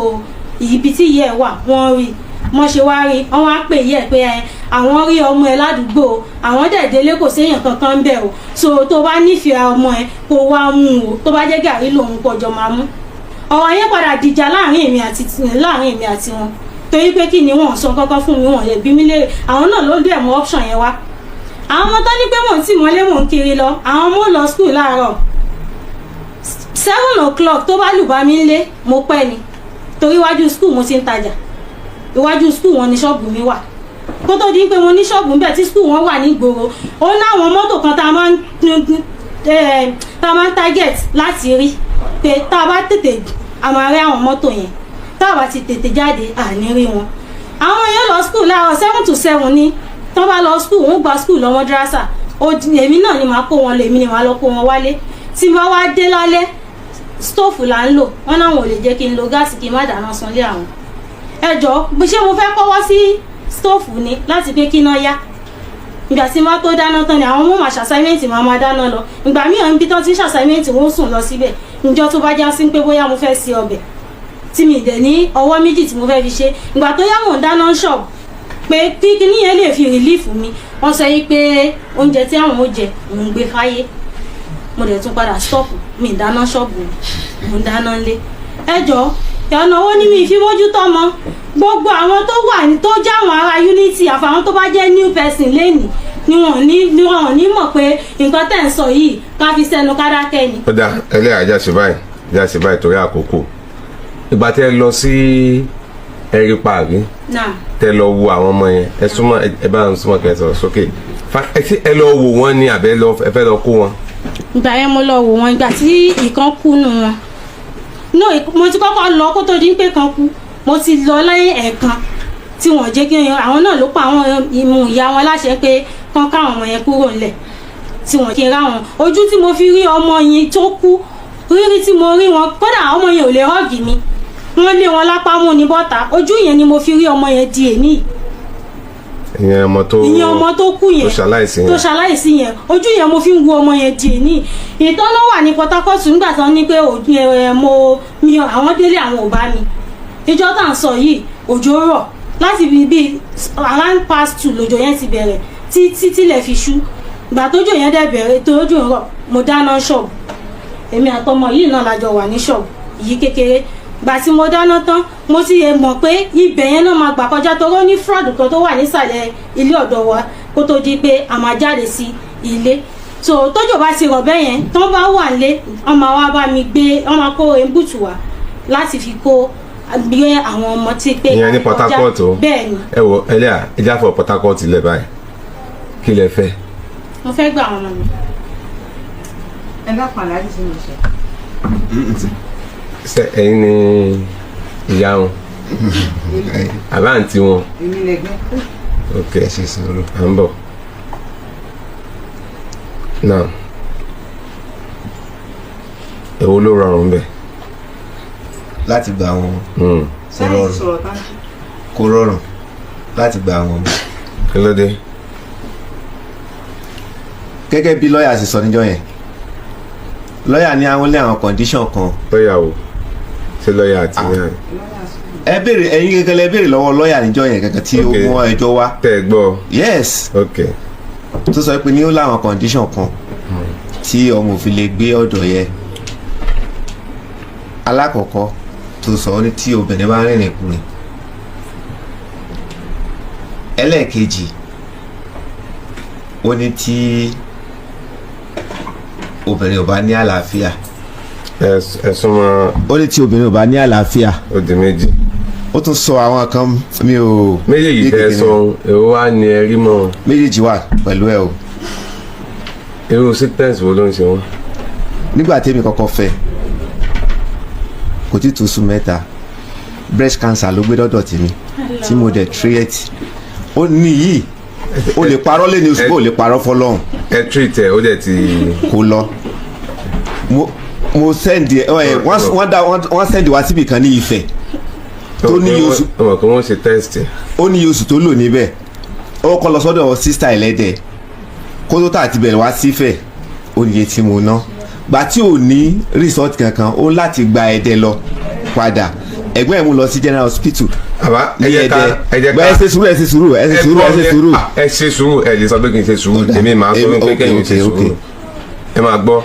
ibi tí ìyá ẹ̀ wà wọ́n rí wọ́n ṣe wá rí wọ́n wá pè yẹ pé àwọn rí ọmọ ẹ ládùúgbò àwọn dẹ̀dẹ̀lé kò séèyàn kankan ń bẹ̀ o so tó bá nífẹ̀ẹ́ ọmọ ẹ kó wá mú o tó bá jẹ́ gàrí lòun pọ̀jọ máa mú ọ̀rọ̀ yẹn padà dìjà láàrin èmi àti wọn torí pé kí ni wọ́n sọ kọ́kọ́ fún mi wọ́n lè bí mi léèrè àwọn náà ló dẹ̀ mú option yẹn wá àwọn ọmọ tó ní pé mò ń tì mọ́lé mò ń kiri lọ àwọn ọmọ lọ school láàárọ̀ 7 o'clock tó bá lù bá mi lé mo pẹ́ ni torí iwájú school mo ti ń tajà iwájú school wọn ni ṣọ́ọ̀bù mi wà kó tó di pé mo ní ṣọ́ọ̀bù níbẹ̀ tí school wọn wà ní ìgboro ó láwọn mọ́tò kan tá a máa ń target láti rí pé tá a bá tètè a máa rí àwọn mọ́tò yẹn tá a bá ti tètè jáde àní rí wọn àwọn yẹn lọ school láàárọ̀ 7 to 7 ní tán bá lọ school wọn gba school lọ́wọ́ dírásà èmi náà ni màá kó wọn lọ èmi ni màá lọ kó wọn wálé tí bá wá dé lálẹ́ stóòfù là ń lò wọ́n náà wọn ò lè jẹ́ kí n lo gáàsì kí n má dáná sunlé àwọn. ẹ jọ ṣé mo fẹ́ kọ́wọ́ sí stóòfù ni láti pé kí iná yá ìgbà tí wọ́n tó dáná tán ni àwọn ọmọ máa ṣàṣàìmẹ́ǹtì máa dáná lọ ìgbà míì àwọn ibi tán ti ń ṣàṣàìmẹ́ǹtì wọ́n sùn lọ síbẹ̀ ìjọ tó bá já sí pé bóyá mo fẹ́ ṣe ọbẹ̀ tí mi dẹ̀ ní ọwọ́ méjì tí mo fẹ́ fi ṣe ìgbà tó yá mò ń dáná ṣọ́ọ̀bù pé kí kíní yẹn lè fi rìlífù mi wọ́n sọ yìí pé oúnjẹ tí àwọn ò jẹ òun gbé fáyé mo dẹ̀ tún padà stọ́ọ̀pù mi ì dáná ṣọ́ọ̀bù mo ń dáná lé ẹjọ́ ìyọ̀nà owó ní mi ìfimójútó mọ́ gbogbo àwọn tó wà tó já àwọn ará unity àfàwọn tó bá jẹ́ new person lẹ́nìí ni wọn ò ní mọ̀ pé nǹkan tẹ̀ ń sọ yìí ká fi sẹ́nu ká dákẹ́ ni. ó dá ẹlẹ́yà jáṣe báyìí torí àkókò ìgbà tẹ́ lọ sí ẹ̀rí parí tẹ́ lọ wo àwọn ọmọ yẹn ẹ súnmọ́ ẹ bá ń súnmọ́ kẹ́ sọ̀rọ̀ sókè ẹ lọ wò wọ́n ní àbẹ́ ẹ fẹ́ lọ kó wọn. ìgbà yẹn mo lọ wò wọn ìgbà tí ìkan kú nù wọn no mo ti kọ́kọ́ lọ kó tó di pé kan kú mo ti lọ lẹ́yìn ẹ̀ẹ̀kan tí wọ́n jẹ́ kí àwọn náà ló pa àwọn ìmú ìyá wọn láṣẹ pé kán káwọn ọmọ yẹn kúrò ńlẹ̀ tí wọ́n kí n ráwọn ojú tí mo fi rí ọmọ yẹn tó kú rírí tí mo rí wọn kódà ọmọ yẹn ò lè họ́ọ̀gì mi wọ́n lé wọn lápá mú ní bọ́ta ojú yẹn ni mo fi rí ọmọ yẹn di èní. ìyẹn ọmọ tó kú yẹn tó ṣaláìsí yẹn ojú yẹn mo fi ń wo ọmọ yẹn di èní. ìtọ́nà wà ní Port Harcourt nígbà tán ní pé àwọn délé àwọn ò bá mi ìjọ tá à ń sọ yìí òjò rọ̀ láti bí around past 2 lòjò yẹn ti bẹ̀rẹ̀ títí lẹ̀ fi ṣú ìgbà tójò yẹn dẹ̀ bẹ̀rẹ̀ tó ojú rọ̀ mo dáná ṣọ́ọ̀bù èmi àtọmọ yìí náà lájọ wà ní ṣọ́ọ̀bù yìí kékeré gbà tí mo dáná tán mo ti mọ̀ pé ibẹ̀ yẹn náà máa gbà kọjá toró ní fraud kan tó wà nísàlẹ̀ ilé ọ̀dọ̀ wa kó tó di pé a máa jáde sí ilé so tójò bá ti rọ̀ bẹ́ẹ̀ yẹn tán bá wà lé wọ́n máa wá bá mi gbé wọ́n máa kó embútù wá láti fi kó gbé àwọn ọmọ tí pé ìyẹn ní Port Harcourt o bẹ́ẹ̀ ni. ẹ wo ẹlẹ́yà ẹja fọ Port Harcourt lẹ̀ báyìí kí lẹ fẹ́. mo fẹ́ gbà àwọn ọmọ mi. ẹ bá pàlà àdìsí mi ṣe. ṣe ẹ̀yin ni ìyá wọn àbá àǹtí wọn. èmi lẹgbẹ́. ok ṣe sọ̀rọ̀ à ń bọ̀ náà èwo ló rọrùn bẹ́ẹ̀. láti gba àwọn kò rọrùn láti gba àwọn ọmọ. kí ló dé. gẹ́gẹ́ bí lọ́ọ̀yà sì sọ níjọ́ yẹn lọ́ọ̀yà ní àwọn lé àwọn condition kan. lọ́ọ̀yà o ṣé lọ́ọ̀yà àti yàn. ẹ béèrè ẹ̀yin gẹ́gẹ́ lẹ béèrè lọ́wọ́ lọ́ọ̀yà níjọ́ yẹn gẹ́gẹ́ tí ó mú ẹjọ́ wá. tẹ́ ẹ gbọ́. yes. ok. tó sọ pé ní ó láwọn condition kan tí ọmọ òfin lè gbé ọ̀dọ̀ yẹn. alákọ̀ọ́kọ́ tó sọ ní tí obìnrin bá rìnrìn kùnrin. ẹlẹ́ẹ̀kejì ó ní tí obìnrin ò bá ní àlàáfíà. ẹ súnmọ́. ó ní tí obìnrin ò bá ní àlàáfíà. ó di méjì. ó tún sọ àwọn kan mi ò. méjèèjì tẹ sọ èwo wá ní ẹ rí mọ́. méjèèjì wà pẹ̀lú ẹ o. irú sickness wo ló ń ṣe wọn. nígbà tẹ́mi kọ́kọ́ fẹ́ kò tí tó sùn mẹ́ta breast cancer ló gbé dọ́dọ̀ tèmi tí mo dẹ̀ treat ó ní yìí o lè parọ́ lé ní oṣù kó o lè parọ́ fọlọ́hún. ẹ treat ẹ ó dẹ̀ ti. kò lọ mo send ẹ wọ́n send wá síbì kan ní Ifẹ̀ tó ní oṣù. ọmọ kan wọ́n ṣe test. ó ní oṣù tó lò níbẹ̀ ó kọ́ lọ sọ́dọ̀ sísá ẹlẹ́dẹ̀ kó tó tà ti bẹ̀rẹ̀ wá sífẹ̀ ó níye tí mo ná gbà tí ò ní result kankan ó láti gba ẹ̀dẹ̀ lọ padà ẹ̀gbọ́n ẹ̀ mú lọ sí general hospital. àbá ẹ jẹ́ ká ẹ ṣe sùúrù ẹ ṣe sùúrù ẹ ṣe sùúrù ẹ ṣe sùúrù. ẹ ṣe sùúrù ẹ lè sọ pé kí n ṣe sùúrù èmi máa sọ pé kẹ́yìn ṣe sùúrù. ẹ máa gbọ́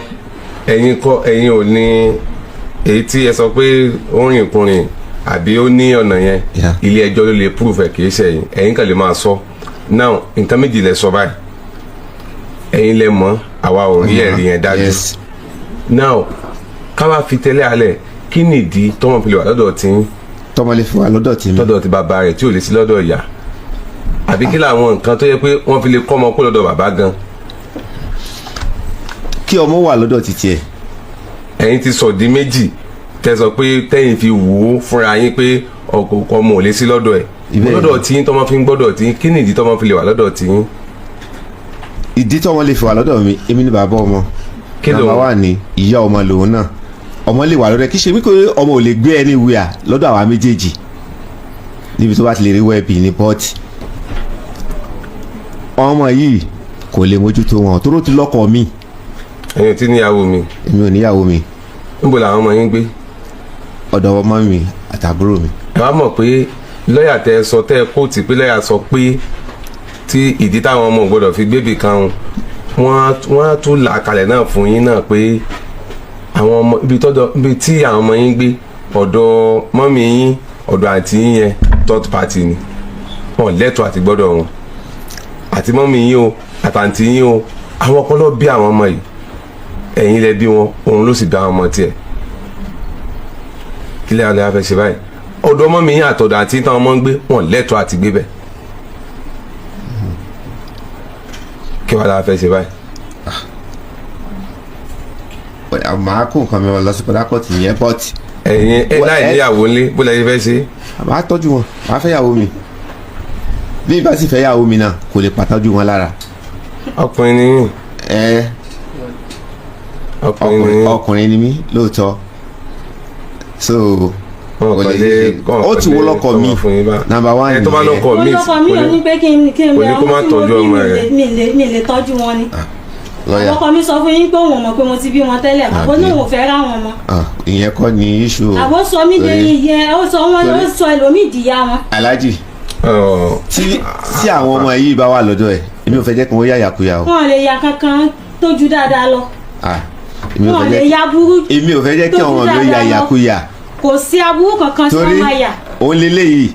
ẹ̀yin ò ní èyí tí ẹ sọ pé ó rìn kùnrin àbí ó ní ọ̀nà yẹn ilé ẹjọ́ ló lè prove ẹ̀ kìí ṣe ẹ̀yin kàn lè máa sọ now nǹkan méjì lẹ sọ báyìí ẹ̀yin lẹ mọ̀ àwa ò rí ẹ̀rí yẹn dájú now ká wá fi tẹ́lẹ̀ alẹ̀ kí nìdí tọ́mọ fi lè wà lọ́dọ̀ tí ń. tọ́mọ lè fi wà lọ́dọ̀ tí ń. lọ́dọ̀ tí bàbá rẹ̀ tí ò lè sí lọ́dọ̀ ìyá àbí kí làwọn nǹkan tó yẹ pé wọ́n fi lè kọ́ ọmọ kó lọ́dọ̀ bàbá gan. kí ọmọ wà lọ́dọ̀ títí ẹ̀. ẹ̀yin ti sọ di méjì tẹ́ sọ pé tẹ́yin fi wò ó fúnra yín pé ọmọ ò lè sí lọ́dọ̀ ẹ̀ lọ́dọ̀ tí yín tọ́mọ fi ń gbọ́dọ̀ tí yín kí nìdí tọ́mọ fi lè wà lọ́dọ̀ tí yín. ìdí tọ́mọ lè fi wà lọ́dọ̀ mi èmi ni bàbá ọmọ. kí ló nàmbá wà ní ìyá ọmọ lòun náà ọmọ lè wà lọ́dọ̀ kí ṣe wípé ọmọ ò lè gbé anywhere lọ́dọ̀ àwa méjèèjì níbi tó bá ti lè rí wẹ́ẹ̀bì ní pọ́ọ̀tì ọmọ yìí kò lè mójútó wọn tó ló ti lọ́kọ mi. ẹ̀yin tí níyàwó mi. èmi ò níyàwó mi. níbo làwọn ọmọ yín gbé. ọ̀dọ̀ ọmọ mi àtàbúrò mi. ẹ wá mọ̀ pé lọ́ọ̀yà tẹ sọ tẹ́ kóòtù pé lọ́ọ̀yà sọ pé tí ìdí táwọn ọmọ gbọ́dọ̀ fi gbébì kan wọ́n á tún là kalẹ̀ náà fún yín náà pé àwọn ọmọ ibi tí àwọn ọmọ yín gbé ọ̀dọ̀ mọ́mì yín ọ̀dọ̀ àǹtí yín yẹn third party ni wọ́n lẹ́tọ̀ọ́ àti gbọ́dọ̀ wọn àti mọ́mì yín o àtàǹtí yín o àwọn kan ló bí àwọn ọmọ yìí ẹ̀yin lẹ bí wọn òun ló sì bí àwọn ọmọ tiẹ̀ kílẹ̀ alẹ́ afẹ́ ṣe báyìí ọ̀dọ̀ mọ́mì yín àtọ̀dọ̀ àǹtí táwọn ọmọ ń gbé wọ́n lẹ́tọ̀ọ́ àti gbé bẹ́ẹ̀ kí wàá la fẹ́ ṣe báyìí. màá kó nǹkan mi lọ sí Port Harcourt ní airport. ẹ̀yin láì níyàwó ńlé bó lẹ fẹ́ ṣe. màá tọ́jú wọn màá fẹ́ yàwó mi bí ìbá sì fẹ́ yàwó mi náà kò lè pàtọ́jú wọn lára. ọkùnrin ni mí. ọkùnrin ni mí lóòótọ́ so ó ti wo lọkọ mi nàmbà wá ní. tó bá lọkọ mi olùkọ́ mi ò ní pé kí n kò ní kó má tọ́jú ọmọ rẹ̀. mi lè tọ́jú wọn ni. ọkọ mi sọ fún yín pé òun mọ̀ pé mo ti bí wọn tẹ́lẹ̀ àbó náà ò fẹ́ rá wọn mọ́. ìyẹn kọ́ ni iṣu. àbó sọ mí de iye ó sọ ẹlòmíì dìyà wọn. Alhaji tí àwọn ọmọ yìí bá wà lọ́dọ̀ ẹ̀ èmi ò fẹ́ jẹ́ kí wọ́n yà yàkuyà o. wọn lè ya kankan tó ju dáadáa lọ. wọn lè ya burú. èmi ò fẹ́ jẹ́ kí àwọn ọmọ mi yà yàkuyà. kò sí aburú kankan tí wọ́n máa yà. òun lélẹ́yìí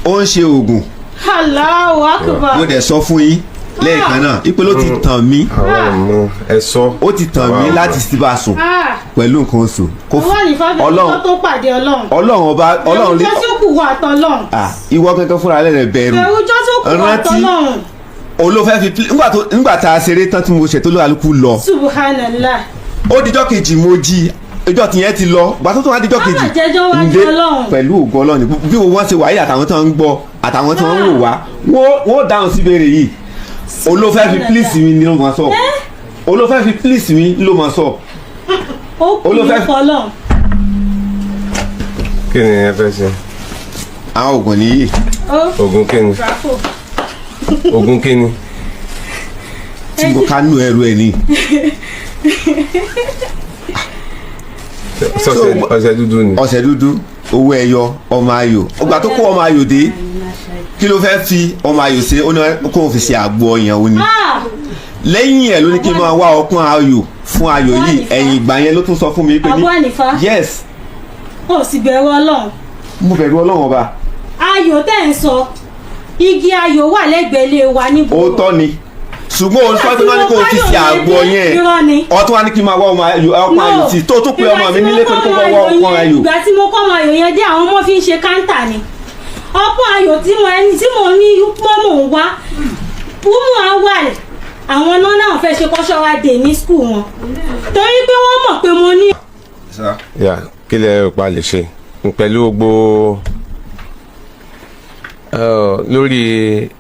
ó ń ṣe oògùn. Allahu Akbar. mo dẹ̀ sọ fún yín lẹ́ẹ̀kan náà ipe ló ti tàn mí. ẹ sọ. ó ti tàn mí láti síbá sùn pẹ̀lú nǹkan oṣù. Ọlọ́run tó pàdé Ọlọ́run. Ọlọ́run ọba Ọlọ́run lè. ẹ̀rù jọ́sùkù wà tọ́lọ́run. ìwọ kankan fúnra rẹ̀ bẹ̀rù. ẹ̀rù jọ́sùkù wà tọ́lọ́run. olófẹ́ fi nígbà tá a ṣeré tán tí mo ṣètò lóàlùkù lọ. Subhanallah. ó dijọ́ kejì mo jí ìjọ tìyẹn ti lọ gbà tó wá dijọ́ kejì ǹdẹ pẹ̀lú ògo Ọlọ́run bí wọ́n ṣe wáyé àtàwọn tó ń gbọ́ àtàwọn tó ń wò wá wọ́n dáhùn sí ìbéèrè yìí olófẹ́ fi pílíìsì mi ló máa sọ olófẹ́ fi pílíìsì mi ló máa sọ. olófẹ́ fi Ọlọ́run. kí ni ẹ fẹ́ ṣe. àwọn oògùn nìyí. oògùn kí ni oògùn kí ni. tí mo ká nù ẹrù ẹ ní. ọṣẹ dúdú ni. ọṣẹ dúdú owó ẹyọ ọmọ ayò ọgbà tó kó ọmọ ayò dé kí ló fẹ́ fi ọmọ ayò ṣe ó ní kó o fi ṣe àgbo ọyàn ó ní. lẹ́yìn ẹ̀ ló ní kí n máa wá ọpọ́n ayò fún ayò yìí ẹ̀yìn ìgbà yẹn ló tún sọ fún mi pé ní. àbọ̀ ànífà. yes. ó sì bẹ̀rù Ọlọ́run. mo bẹ̀rù Ọlọ́run ọba. ayò tẹ́ ń sọ igi ayò wà lẹ́gbẹ̀ẹ́ ilé wa níbo. òótọ́ ni ṣùgbọ́n o sọ pé wọ́n ní kó o fi ṣe àgbo yẹn ọtún wa ní kí n máa wá ọmọ ayò tí tó pé ọmọ mi nílé pé kó wá ọmọ ayò. ìgbà tí mo kọ́ ọmọ ayò yẹn dé àwọn ọmọ fi ń ṣe káńtà ni ọ̀pọ̀ ayò tí mo ní pọ́ mò ń wá Umu Awal àwọn náà fẹ́ ṣe kọ́ṣọ́ wa dé ní skul wọn torí pé wọ́n mọ̀ pé mo ní. kí lẹ pa lè ṣe pẹ̀lú gbogbo lórí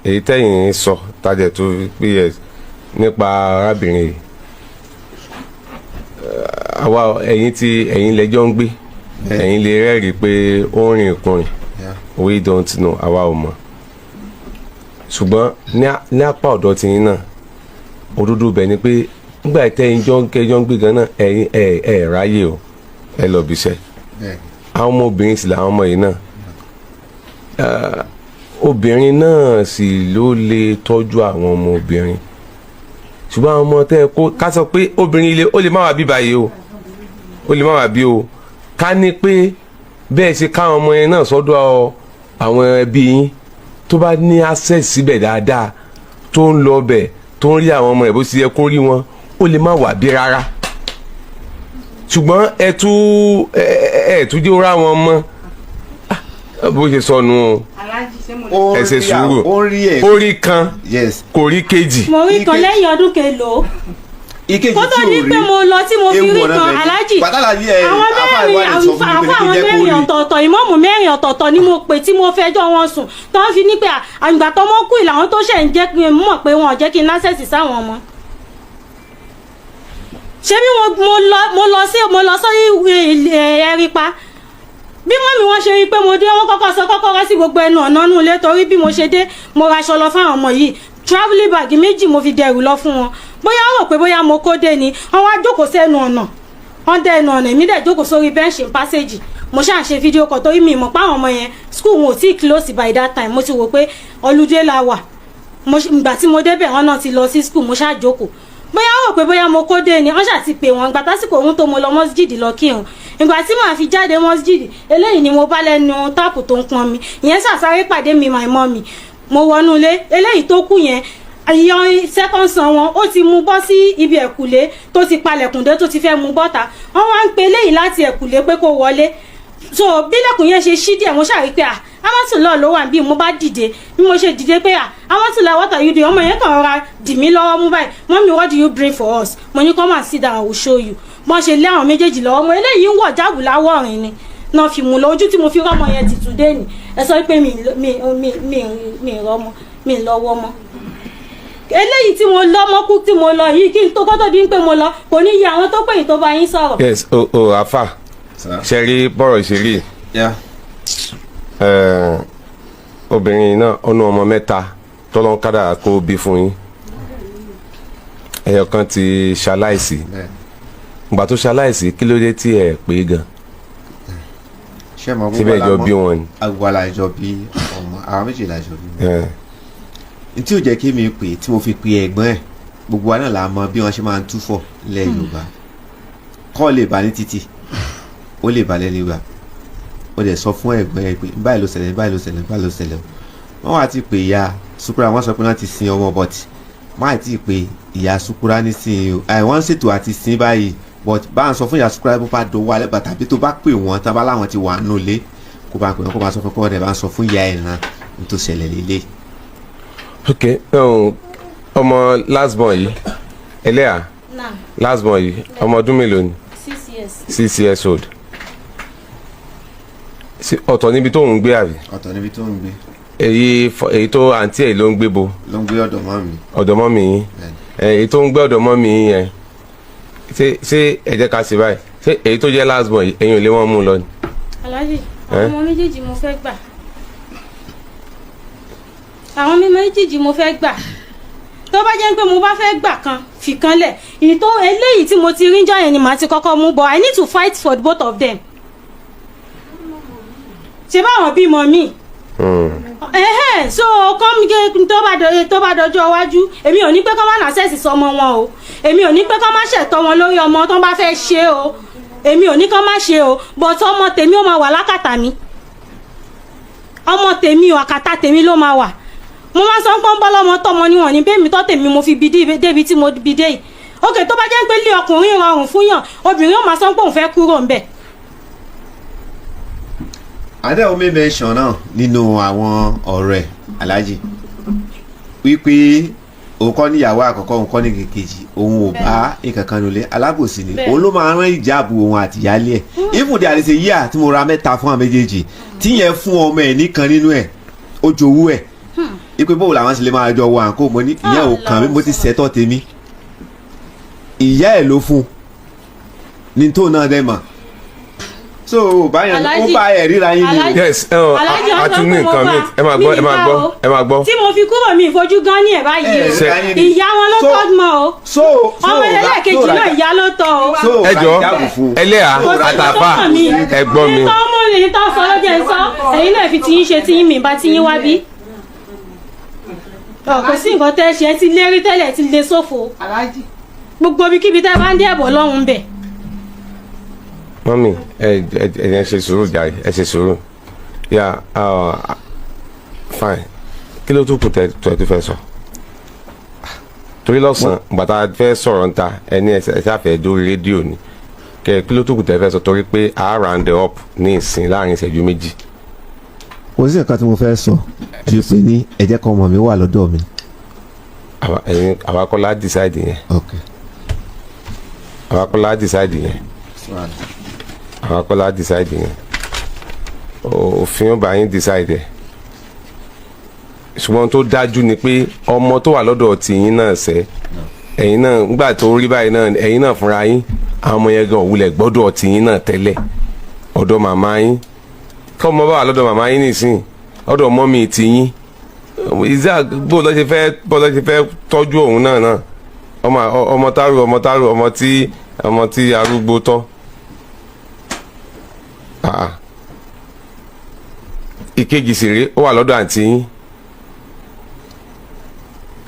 èyí tẹ́yìn sọ tajẹ̀ tó pé nípa arábìnrin yìí àwa ẹ̀yin lẹ́jọ́ ń gbé ẹ̀yin lè rẹ́rìí pé ó ń rìn ìkùnrin we don't know àwa ò mọ̀ ṣùgbọ́n ní apá ọ̀dọ̀ tiyín náà òdodo bẹ̀ ni pé nígbà tẹ́yìn kẹjọ́ ń gbé gan náà ẹ̀yin ẹ̀ ráyè o ẹ lọ bíṣẹ́ àwọn ọmọbìnrin sì làwọn ọmọ yìí náà obìnrin náà sì ló lè tọ́jú àwọn ọmọ obìnrin ṣùgbọ́n àwọn ọmọ tẹ́ kó ká sọ pé obìnrin ilé ó lè má wà bí báyìí o ó lè má wà bí o ká ní pé bẹ́ẹ̀ ṣe káwọn ọmọ yẹn náà sọ́dọ̀ àwọn ẹbí yín tó bá ní access síbẹ̀ dáadáa tó ń lọ bẹ̀ tó ń rí àwọn ọmọ ẹ̀ bó ti yẹ kó rí wọn ó lè má wà bí rárá ṣùgbọ́n ẹ̀tú jẹ́ ra wọn mọ́ bó ṣe sọnù o ẹ ṣe sùúrù ó rí kan kò rí kejì. mo rí kan lẹ́yìn ọdún kelo kó tó ní pé mo lọ tí mo fi rí kan Alhaji àwọn mẹ́rin ọ̀tọ̀ọ̀tọ̀ ìmọ̀ọ́mù mẹ́rin ọ̀tọ̀ọ̀tọ̀ ni mo pè tí mo fẹjọ́ wọn sùn tó ń fi ní pé àgbà tó mọ́ kú ìlànà tó ṣẹ̀ ń jẹ́ kí n mọ̀ pé wọn ò jẹ́ kí n lásẹ̀sì sáwọn ọmọ. ṣé bí mo lọ sí ẹ̀rípa bí mọ́mí wọn ṣe rí pé mo dé wọ́n kọ́kọ́ sọ kọ́kọ́rọ́ sí gbogbo ẹnu ọ̀nà nù ilé torí bí mo ṣe dé mo raṣọ lọ fáwọn ọmọ yìí travelling bag méjì mo fi dẹrù lọ fún wọn bóyá ó rò pé bóyá mo kó dé ni wọ́n wá jókòó sẹ́nu ọ̀nà wọ́n dẹ ẹnu ọ̀nà èmi dẹ̀ jókòó sórí bench in passage mo ṣáà ṣe fídíò kan torí mi mọ̀ pé àwọn ọmọ yẹn school wọn ò tí close by that time mo ti wò pé holiday la wà ìgbà tí mo débẹ̀ wọn náà ti lọ sí school mo ṣáà jókòó bóyá ó rò pé bóyá mo kó dé ni wọ́n ṣáà ti pè wọ́n ìgbà tásìkò ohun tó mo lọ mọ́síjìdì lọ kírun ìgbà tí màá fi jáde mọ́síjìdì eléyìí ni mo bá lẹ́nu táàpù tó ń pọn mi ìyẹn ṣàṣàrè pàdé mi my mommy mo wọnú ilé eléyìí tó kù yẹn àyàn second son wọn ó ti mú bọ́ sí ibi ẹ̀kúlé tó ti palẹ̀kùn dé tó ti fẹ́ mú bọ́ta wọ́n wá ń pe eléyìí láti ẹ̀kúlé pé kó wọlé so bílẹ̀kùn yẹn ṣe ṣí díẹ̀ mo ṣàrí pé Amatullah ló wà bí mo bá dìde bí mo ṣe dìde pé Amatullah what are you doing ọmọ yẹn kàn rọra dì mí lọ́wọ́ mú báyìí Mommy what do you bring for us mo ní come and sit down I will show you bọ́n ṣe lé àwọn méjèèjì lọ́wọ́ mo eléyìí ń wọ̀ jáàbù láwọ̀ rìn ni náà fi mú lọ ojú tí mo fi rọ́mọ yẹn ti today ni ẹ sọ pé mi rọ́mọ mi lọ́wọ́ mọ́ eléyìí tí mo lọ mọ́kú tí mo lọ yìí kí n tó kọ́tọ̀ dín pé mo lọ kò ní yẹ àwọn tó pè yín tó bá yín sọ̀rọ̀. yes afa ṣe rí bọ́rọ̀ ìṣeré obìnrin náà ọ̀nà ọmọ mẹ́ta tọ́lọ́n kádà kó bí fún yín ẹyọ kan ti ṣaláìsí ìgbà tó ṣaláìsí kí ló dé tí ẹ pé gan síbẹ̀ ìjọ bí wọn ni. àgbàlá ìjọ bí ọmọ àwọn méjìlá ìjọ bí wọn tí ò jẹ́ kí mi pè tí mo fi pe ẹ̀gbọ́n ẹ̀ gbogbo wa náà la mọ bí wọ́n ṣe máa ń túfọ̀ lẹ́ Yorùbá kọ́ lè bá ní títì ó lè bá lẹ́lẹ́ wa ó dẹ̀ sọ fún ẹ̀gbọ́n ẹ̀ pé báyìí ló ṣẹlẹ̀ báyìí ló ṣẹlẹ̀ báyìí ló ṣẹlẹ̀ wọ́n wá ti pè ìyá Sukura wọ́n sọ pé wọ́n ti sin ọmọ bọ́tì máa ti pè ìyá Sukura nísìnyí wọ́n ń ṣètò àti sin báyìí but bá ń sọ fún ìyá Sukura bó bá dọwọ́ alẹ́ bàtà bí tó bá pè wọ́n tábà láwọn ti wà nù lé kó bá pè wọ́n kó bá sọ fún kọ́ ọ̀dẹ̀ bá ń sọ fún ìyá ẹ̀ náà ní tó ṣẹlẹ̀ lélẹ̀. ok ọmọ last born yìí ẹlẹ́yà last born yìí ọmọ ọdún mélòó ni 6 years old ọ̀tọ̀ níbi tó ń gbé àbí. ọ̀tọ̀ níbi tó ń gbé. èyí tó àǹtí ẹ̀ ló ń gbé bo. ló ń gbé ọ̀dọ̀ mọ́ mi. ọ̀dọ̀ mọ́ mi yín èyí tó ń gbé ọ̀dọ̀ mọ́ mi yín yẹn ṣé ẹ jẹ́ ká ṣe báyìí ṣé èyí tó jẹ́ last born yìí ẹ̀yin ò lè wọ́n mú lọ ni. Alhaji àwọn ọmọ méjèèjì mo fẹ́ gbà àwọn ọmọ méjèèjì mo fẹ́ gbà tó bá jẹ́ pé mo bá fẹ́ gbà kan fìkan lẹ̀ ìtò eléyìí tí mo ti rí jọ yẹn ni màá ti kọ́kọ́ mú bọ̀ I need to fight for both of them ṣe báwọn bímọ mi so kọ́ tó bá dọjọ́ iwájú èmi ò ní pé kọ́ má nà sẹ́ẹ̀sì sọmọ wọn o èmi ò ní pé kọ́ má ṣẹ̀tọ́ wọn lórí ọmọ tó bá fẹ́ ṣe o èmi ò ní kọ́ má ṣe o but ọmọ tèmi ó máa wà lákàtà mi ọmọ tèmi ò àkàtà tèmi ló máa wà mo máa sọ pé ń bọ́ lọ́mọ tọmọ níwọ̀n ní bẹ́ẹ̀ mi tọ́ tèmi mo fi bi débi tí mo bi dé yìí òkè tó bá jẹ́ pé lé ọkùnrin rọrùn fún yàn obìnrin ó máa sọ pé òun fẹ́ kúrò ńbẹ̀. adéomi mention náà nínú àwọn ọ̀rẹ́ Alhaji wípé òun kọ́ níyàwó àkọ́kọ́ òun kọ́ ní kejì òun ò bá nǹkan kan lulẹ̀ alábòsí ni òun ló máa rán ìjáàbù òun àti ìyálé ẹ̀ ìfúndì àdìsẹ yíyà tí mo ra mẹ́ta fún àwọn méjèèjì tíyẹn fún ọmọ ẹ̀ nìkan nínú ẹ̀ ó jowú ẹ̀ ipe bóòlù làwọn sì lè máa jọ wọ àǹkó mo ní ìyá ò kàn mí mo ti ṣẹtọ tèmi ìyá ẹ ló fún ní tó náà dẹ mà so báyẹn ó bá ẹ ríra yín ni. yes àtún ní nǹkan mi ẹ máa gbọ́. tí mo fi kúrò mi ìfojú gan ní ẹ̀ báyìí ìyá wọn ló tọ́ mọ́ o ọmọ ẹlẹ́ẹ̀kejì náà ìyá ló tọ́ o. ẹ jọ ẹlẹ́yà àtàfà ẹ gbọ́ mi. nítorí mo lè tọ́ sọ lọ́jọ́ ẹ sọ ẹ̀yin náà fi tiyín ṣe tiyín mi bá tiyín wá bí kò sí nǹkan tẹ́ ṣe ti lérí tẹ́lẹ̀ ti lè ṣòfò gbogbo ibikíbi tẹ́ bá ń dé ẹ̀bọ̀ lọ́hùn bẹ̀. mọ́mí ẹ ṣe sùúrù jàre ẹ ṣe sùúrù yà fine kí ló tún kù tẹ́ tó fẹ́ sọ torí lọ́sàn-án bàtà fẹ́ sọ̀rọ̀ níta ẹni ẹ ṣàfẹ́ dórí rédíò ni kí ló tún kù tẹ́ fẹ́ sọ torí pé a round up ní ìsìn láàrin ìṣẹ́jú méjì. kò sí nǹkan tí mo fẹ́ sọ ju pé ní ẹ̀jẹ̀ kan ọmọ mi wà lọ́dọ̀ mi. àwa kọ́ la decide yẹn. àwa kọ́ la decide yẹn. àwa kọ́ la decide yẹn. òfin ọba yín decide ẹ̀. ṣùgbọ́n tó dájú ni pé ọmọ tó wà lọ́dọ̀ tìyín náà ṣe ẹ̀yin náà nígbà tó rí báyìí náà ẹ̀yin náà fúnra yín àwọn ọmọ yẹn gan òwúlẹ̀ gbọ́dọ̀ tiyín náà tẹ́lẹ̀ ọ̀dọ̀ màmá yín kọ́ ọmọ bá wà lọ́dọ̀ màmá yín nìsín ọ̀dọ̀ mọ́mì tiyín ìzá bó lọ́ ṣe fẹ́ tọ́jú òun náà ọmọ tárò ọmọ tí arúgbó tọ́ ìkejì sì rí ó wà lọ́dọ̀ àǹtí yín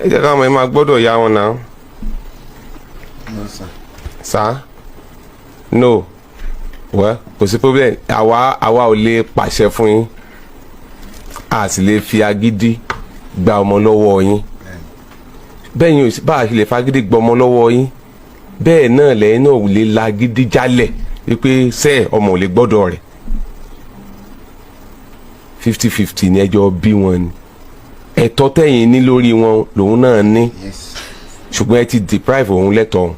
ẹ jẹ́ káwọn ẹ máa gbọ́dọ̀ ya wọn náà. No, sir. Sir? No. Well, kò sí problem. Àwa ò lè pàṣẹ fún yín. A sì lè fi agídí gba ọmọ lọ́wọ́ yín. Bẹ́ẹ̀ yín bá a lè fagídí gba ọmọ lọ́wọ́ yín. Bẹ́ẹ̀ náà lẹ́yìn náà ò lè la agídí jálẹ̀ wípé sẹ́ẹ̀ ọmọ ò lè gbọ́dọ̀ rẹ̀. 50-50 ni ẹjọ́ bí wọn ni. Ẹ̀tọ́ tẹ̀yìn ní lórí wọn lòun náà ní. Yes. Ṣùgbọ́n ẹ ti deprive òun lẹ́tọ̀ọ́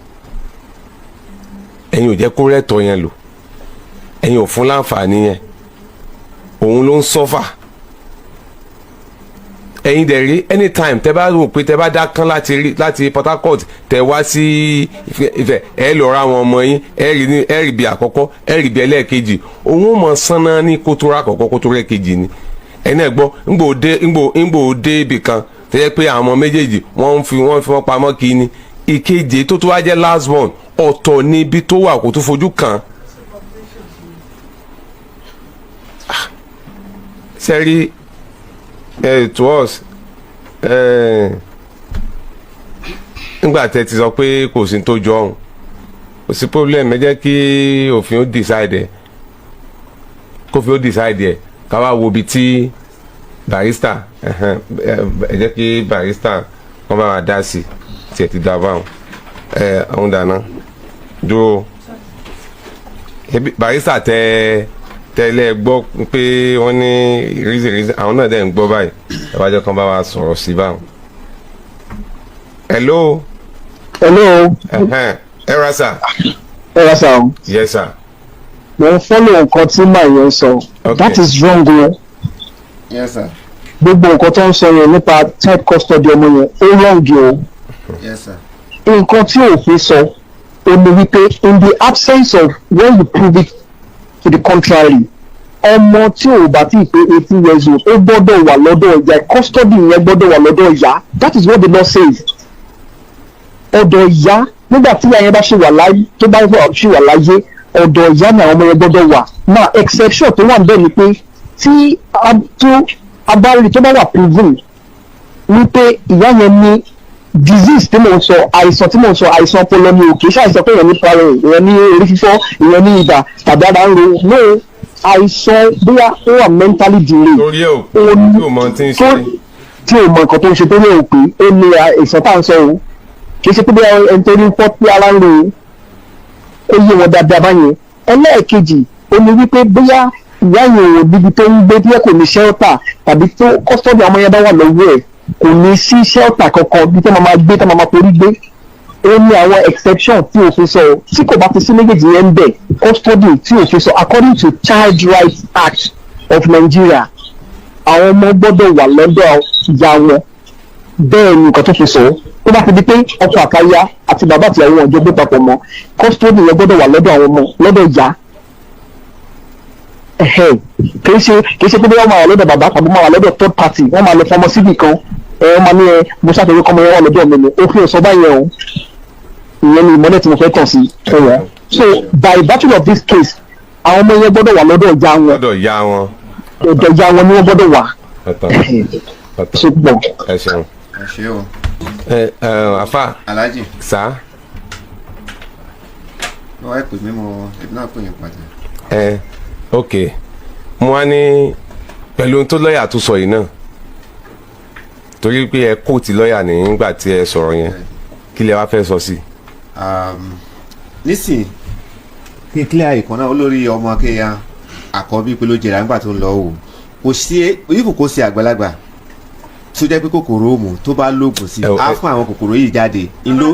ẹ̀yin ò jẹ́ kó rẹ́tọ̀ yẹn lò ẹ̀yin ò fún láǹfààní yẹn òun ló ń sọ́fà ẹ̀yin dẹ̀ rí anytime tẹ́ bá rò pé tẹ́ bá dákán láti Port Harcourt tẹ́ wá sí Ifẹ̀ ẹ lọ ra àwọn ọmọ yín ẹ rí bí àkọ́kọ́ ẹ rí bí ẹlẹ́ẹ̀kejì òun ò mọ̀ sánná ní kótó ra àkọ́kọ́ kótó rẹ̀ kejì ni ẹ̀yin náà gbọ́ ńgbò dé ibì kan tẹ́yẹ pé àwọn ọmọ méjèèjì wọ́n fi wọ́n pamọ́ kí ni ìkeje tó wá jẹ́ last one ọ̀tọ̀ níbi tó wà kó tó fojú kàn. sẹ́rí to us nígbà tẹ́ ti sọ pé kò sí tó jọ ọ̀hún kò sí problem ẹ jẹ́ kí òfin ó decide ẹ̀ ká wá wo ibi tí barista ẹ jẹ́ kí barista wọ́n bá wa dá sí tiẹ̀ ti dá báwọn àwọn dáná dúró barista tẹ́lẹ̀ gbọ́ pé wọ́n ní reason àwọn náà dẹ̀ ń gbọ́ báyìí ẹ wá jẹ́ kán bá wa sọ̀rọ̀ sí báwọn. hello. ẹ ra sà. o. yes sir. mo ń fọ́lọ̀ nǹkan tí màá yẹn sọ that is wrong o. Yes, sir. gbogbo nǹkan tó ń sọ yẹn nípa child custody ọmọ yẹn ó wrong o. Yes, sir. nǹkan tí òfin sọ ó ní wípé in the absence of when you prove it to the contrary ọmọ tí ò bá tí ì pé 18 years old ó gbọ́dọ̀ wà lọ́dọ̀ ìyá custody yẹn gbọ́dọ̀ wà lọ́dọ̀ ìyá that is what the law says. ọ̀dọ̀ ìyá nígbà tí ìyá yẹn bá ṣì wà láyé tó bá ṣì wà láyé ọ̀dọ̀ ìyá ni àwọn ọmọ yẹn gbọ́dọ̀ wà now exception tó wà níbẹ̀ ni pé tí abárí tó bá wà proven wípé ìyá yẹn ní disease tí mò ń sọ àìsàn tí mò ń sọ àìsàn ọpọlọ ni òkè ṣàìsàn pé èèyàn ní parẹ́ èèyàn ní orí fífọ́ èèyàn ní ibà tàbí ara ń ro no àìsàn bóyá ó wà mentally delay torí ẹ ò tí ò mọ tí ń ṣe tí ò mọ nǹkan tó ń ṣe tó ní òpè ó ní àìsàn tá à ń sọ o kì í ṣe pé bóyá ẹni tó ní fọ́ pé ara ń ro ó yé wọn dáadáa báyẹn ẹlẹ́ẹ̀kejì ó ní wípé bóyá ìyá yẹn ò níbi tó ń gbé bí ẹ kò ní shelter tàbí tó custody ọmọ yẹn bá wà lọ́wọ́ ẹ̀ kò ní sí shelter kankan bí tẹ́ máa gbé tẹ́ máa forí gbé ó ní àwọn exception tí òfin sọ tí kò bá ti sí méjèèjì yẹn ń bẹ̀ custody tí òfin sọ according to Child Rights Act of Nigeria àwọn ọmọ gbọ́dọ̀ wà lọ́dọ̀ ìyá wọn bẹ́ẹ̀ ni nǹkan tó fi sọ tó bá ti di pé ọkọ àtaya àti bàbá àti àwọn ọjọ́ gbé papọ̀ mọ́ custody yẹn gbọ́dọ̀ wà lọ́dọ̀ àwọn ọmọ lọ́dọ̀ ìyá kì í ṣe pé wọ́n máa wà lọ́dọ̀ bàbá tàbí máa wà lọ́dọ̀ third party wọ́n máa lọ fọmọ síbì kan wọ́n máa ní mo ṣàtẹ̀wé kọ́mọ yẹn wà lọ́dọ̀ mi ni òfin ọ̀sọ́ báyẹn o ìyẹn ni ìmọ́lẹ̀ tí mo fẹ́ tàn sí fún wọn so by virtue of this case àwọn ọmọ yẹn gbọ́dọ̀ wà lọ́dọ̀ ìyá wọn lọ́dọ̀ ìyá wọn ọ̀dọ̀ ìyá wọn ni wọ́n gbọ́dọ̀ wà so gbọ̀. ẹ ṣeun. ẹ ṣe o. Afa. Alhaji. Sá. wọ́n wá pè mí mo èmi náà pè yín padà. ok mo wá ní pẹ̀lú ohun tó lọ́ọ̀yà tó sọ yìí náà torí pé ẹ kóòtù lọ́ọ̀yà nígbà tí ẹ sọ̀rọ̀ yẹn kí lẹ wá fẹ́ sọ sí. nísìnyí kí n clear ìkan náà olórí ọmọ akéya àkọ́bí pé ló jẹrà nígbà tó ń lọ wò kò sí onífò kò sí àgbàlagbà tó jẹ́ pé kòkòrò òmù tó bá lóògùn sí á fún àwọn kòkòrò yìí jáde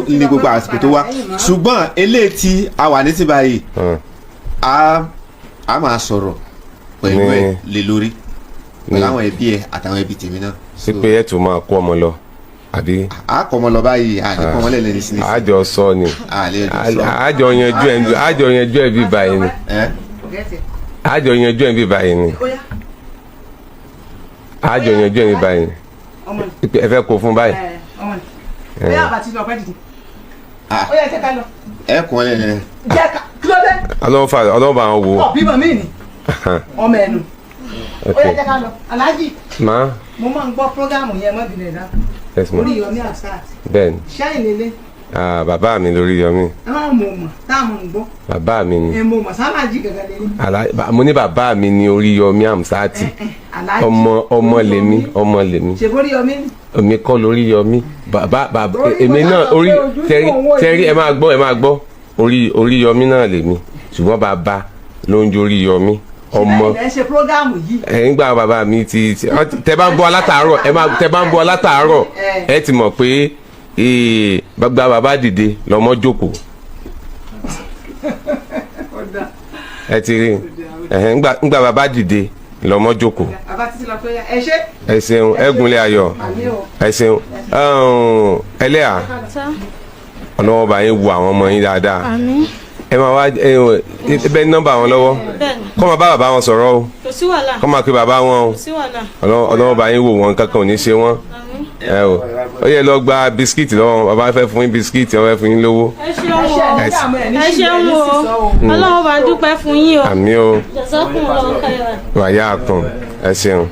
ní gbogbo àsìkò tó wá ṣùgbọ́n eléyìí tí a wà ní ti báyìí a máa sọ̀rọ̀ pẹ̀lú ẹ̀ lé lórí pẹ̀lú àwọn ẹbí ẹ̀ àtàwọn ẹbí tèmi náà. sí pé ẹ tún máa kó ọmọ lọ àbí. a kọ́ ọmọ lọ báyìí a lè kọ́ ọmọ lẹ́lẹ́ ní sinmi. àjọ sọ ni àjọ yanjú ẹ̀ bí báyìí ni àjọ yanjú ẹ̀ bí báyìí ni àjọ yanjú ẹ̀ bí báyìí ni ẹ fẹ́ kó fún báyìí. ẹ kọ́ lẹ́lẹ́. ọlọ́wọ́ bá wọn wò. ọ̀ bímọ mí ni ọmọ ẹnu ó yẹ jẹ́ ká lọ aláàjì ma mo máa ń gbọ́ prógámù yẹn mọ́ ìbílẹ̀ náà orí Yomi Amsat bẹ́ẹ̀ni ṣáì lélẹ̀ bàbá mi lórí Yomi àwọn mo mọ̀ táwọn ń gbọ́ bàbá mi ni mo mọ̀ sáláàjì gẹ́gẹ́ lélẹ̀ mo ní bàbá mi ni orí Yomi Amsat ọmọ lèmi ṣe borí Yomi ni èmi kọ́ lórí Yomi bàbá èmi náà orí tẹ́rí ẹ máa gbọ́ orí Yomi náà lèmi ṣùgbọ́n bàbá ló ń jórí Yomi ọmọ ẹ̀yin gba bàbá mi ti tẹ bá ń bọ̀ látàárọ̀ ẹ ti mọ̀ pé gba bàbá dìde lọ́mọ jókòó ẹ ti rí ngba bàbá dìde lọ́mọ jókòó ẹ ṣeun ẹgúnlẹ̀ ayọ̀ ẹ ṣeun ẹlẹ́à ọlọ́wọ́ bá yín wo àwọn ọmọ yín dáadáa ẹ máa wá ẹ nọ́mbà wọn lọ́wọ́ kọ́ máa bá bàbá wọn sọ̀rọ̀ o kọ́ máa pe bàbá wọn o ọlọ́wọ́ bá yín wò wọn kankan ò ní ṣe wọ́n ẹ o ó yẹ lọ gba bisikíìtì lọ́wọ́ bàbá fẹ́ fún yín bisikíìtì wọ́n fẹ́ fún yín lówó. ẹ ṣeun o ọlọ́wọ́ bá dúpẹ́ fún yín o. àmín o jọ̀sọ́kùn lọ́wọ́ káyọ̀. wàyà àkùn ẹ ṣeun.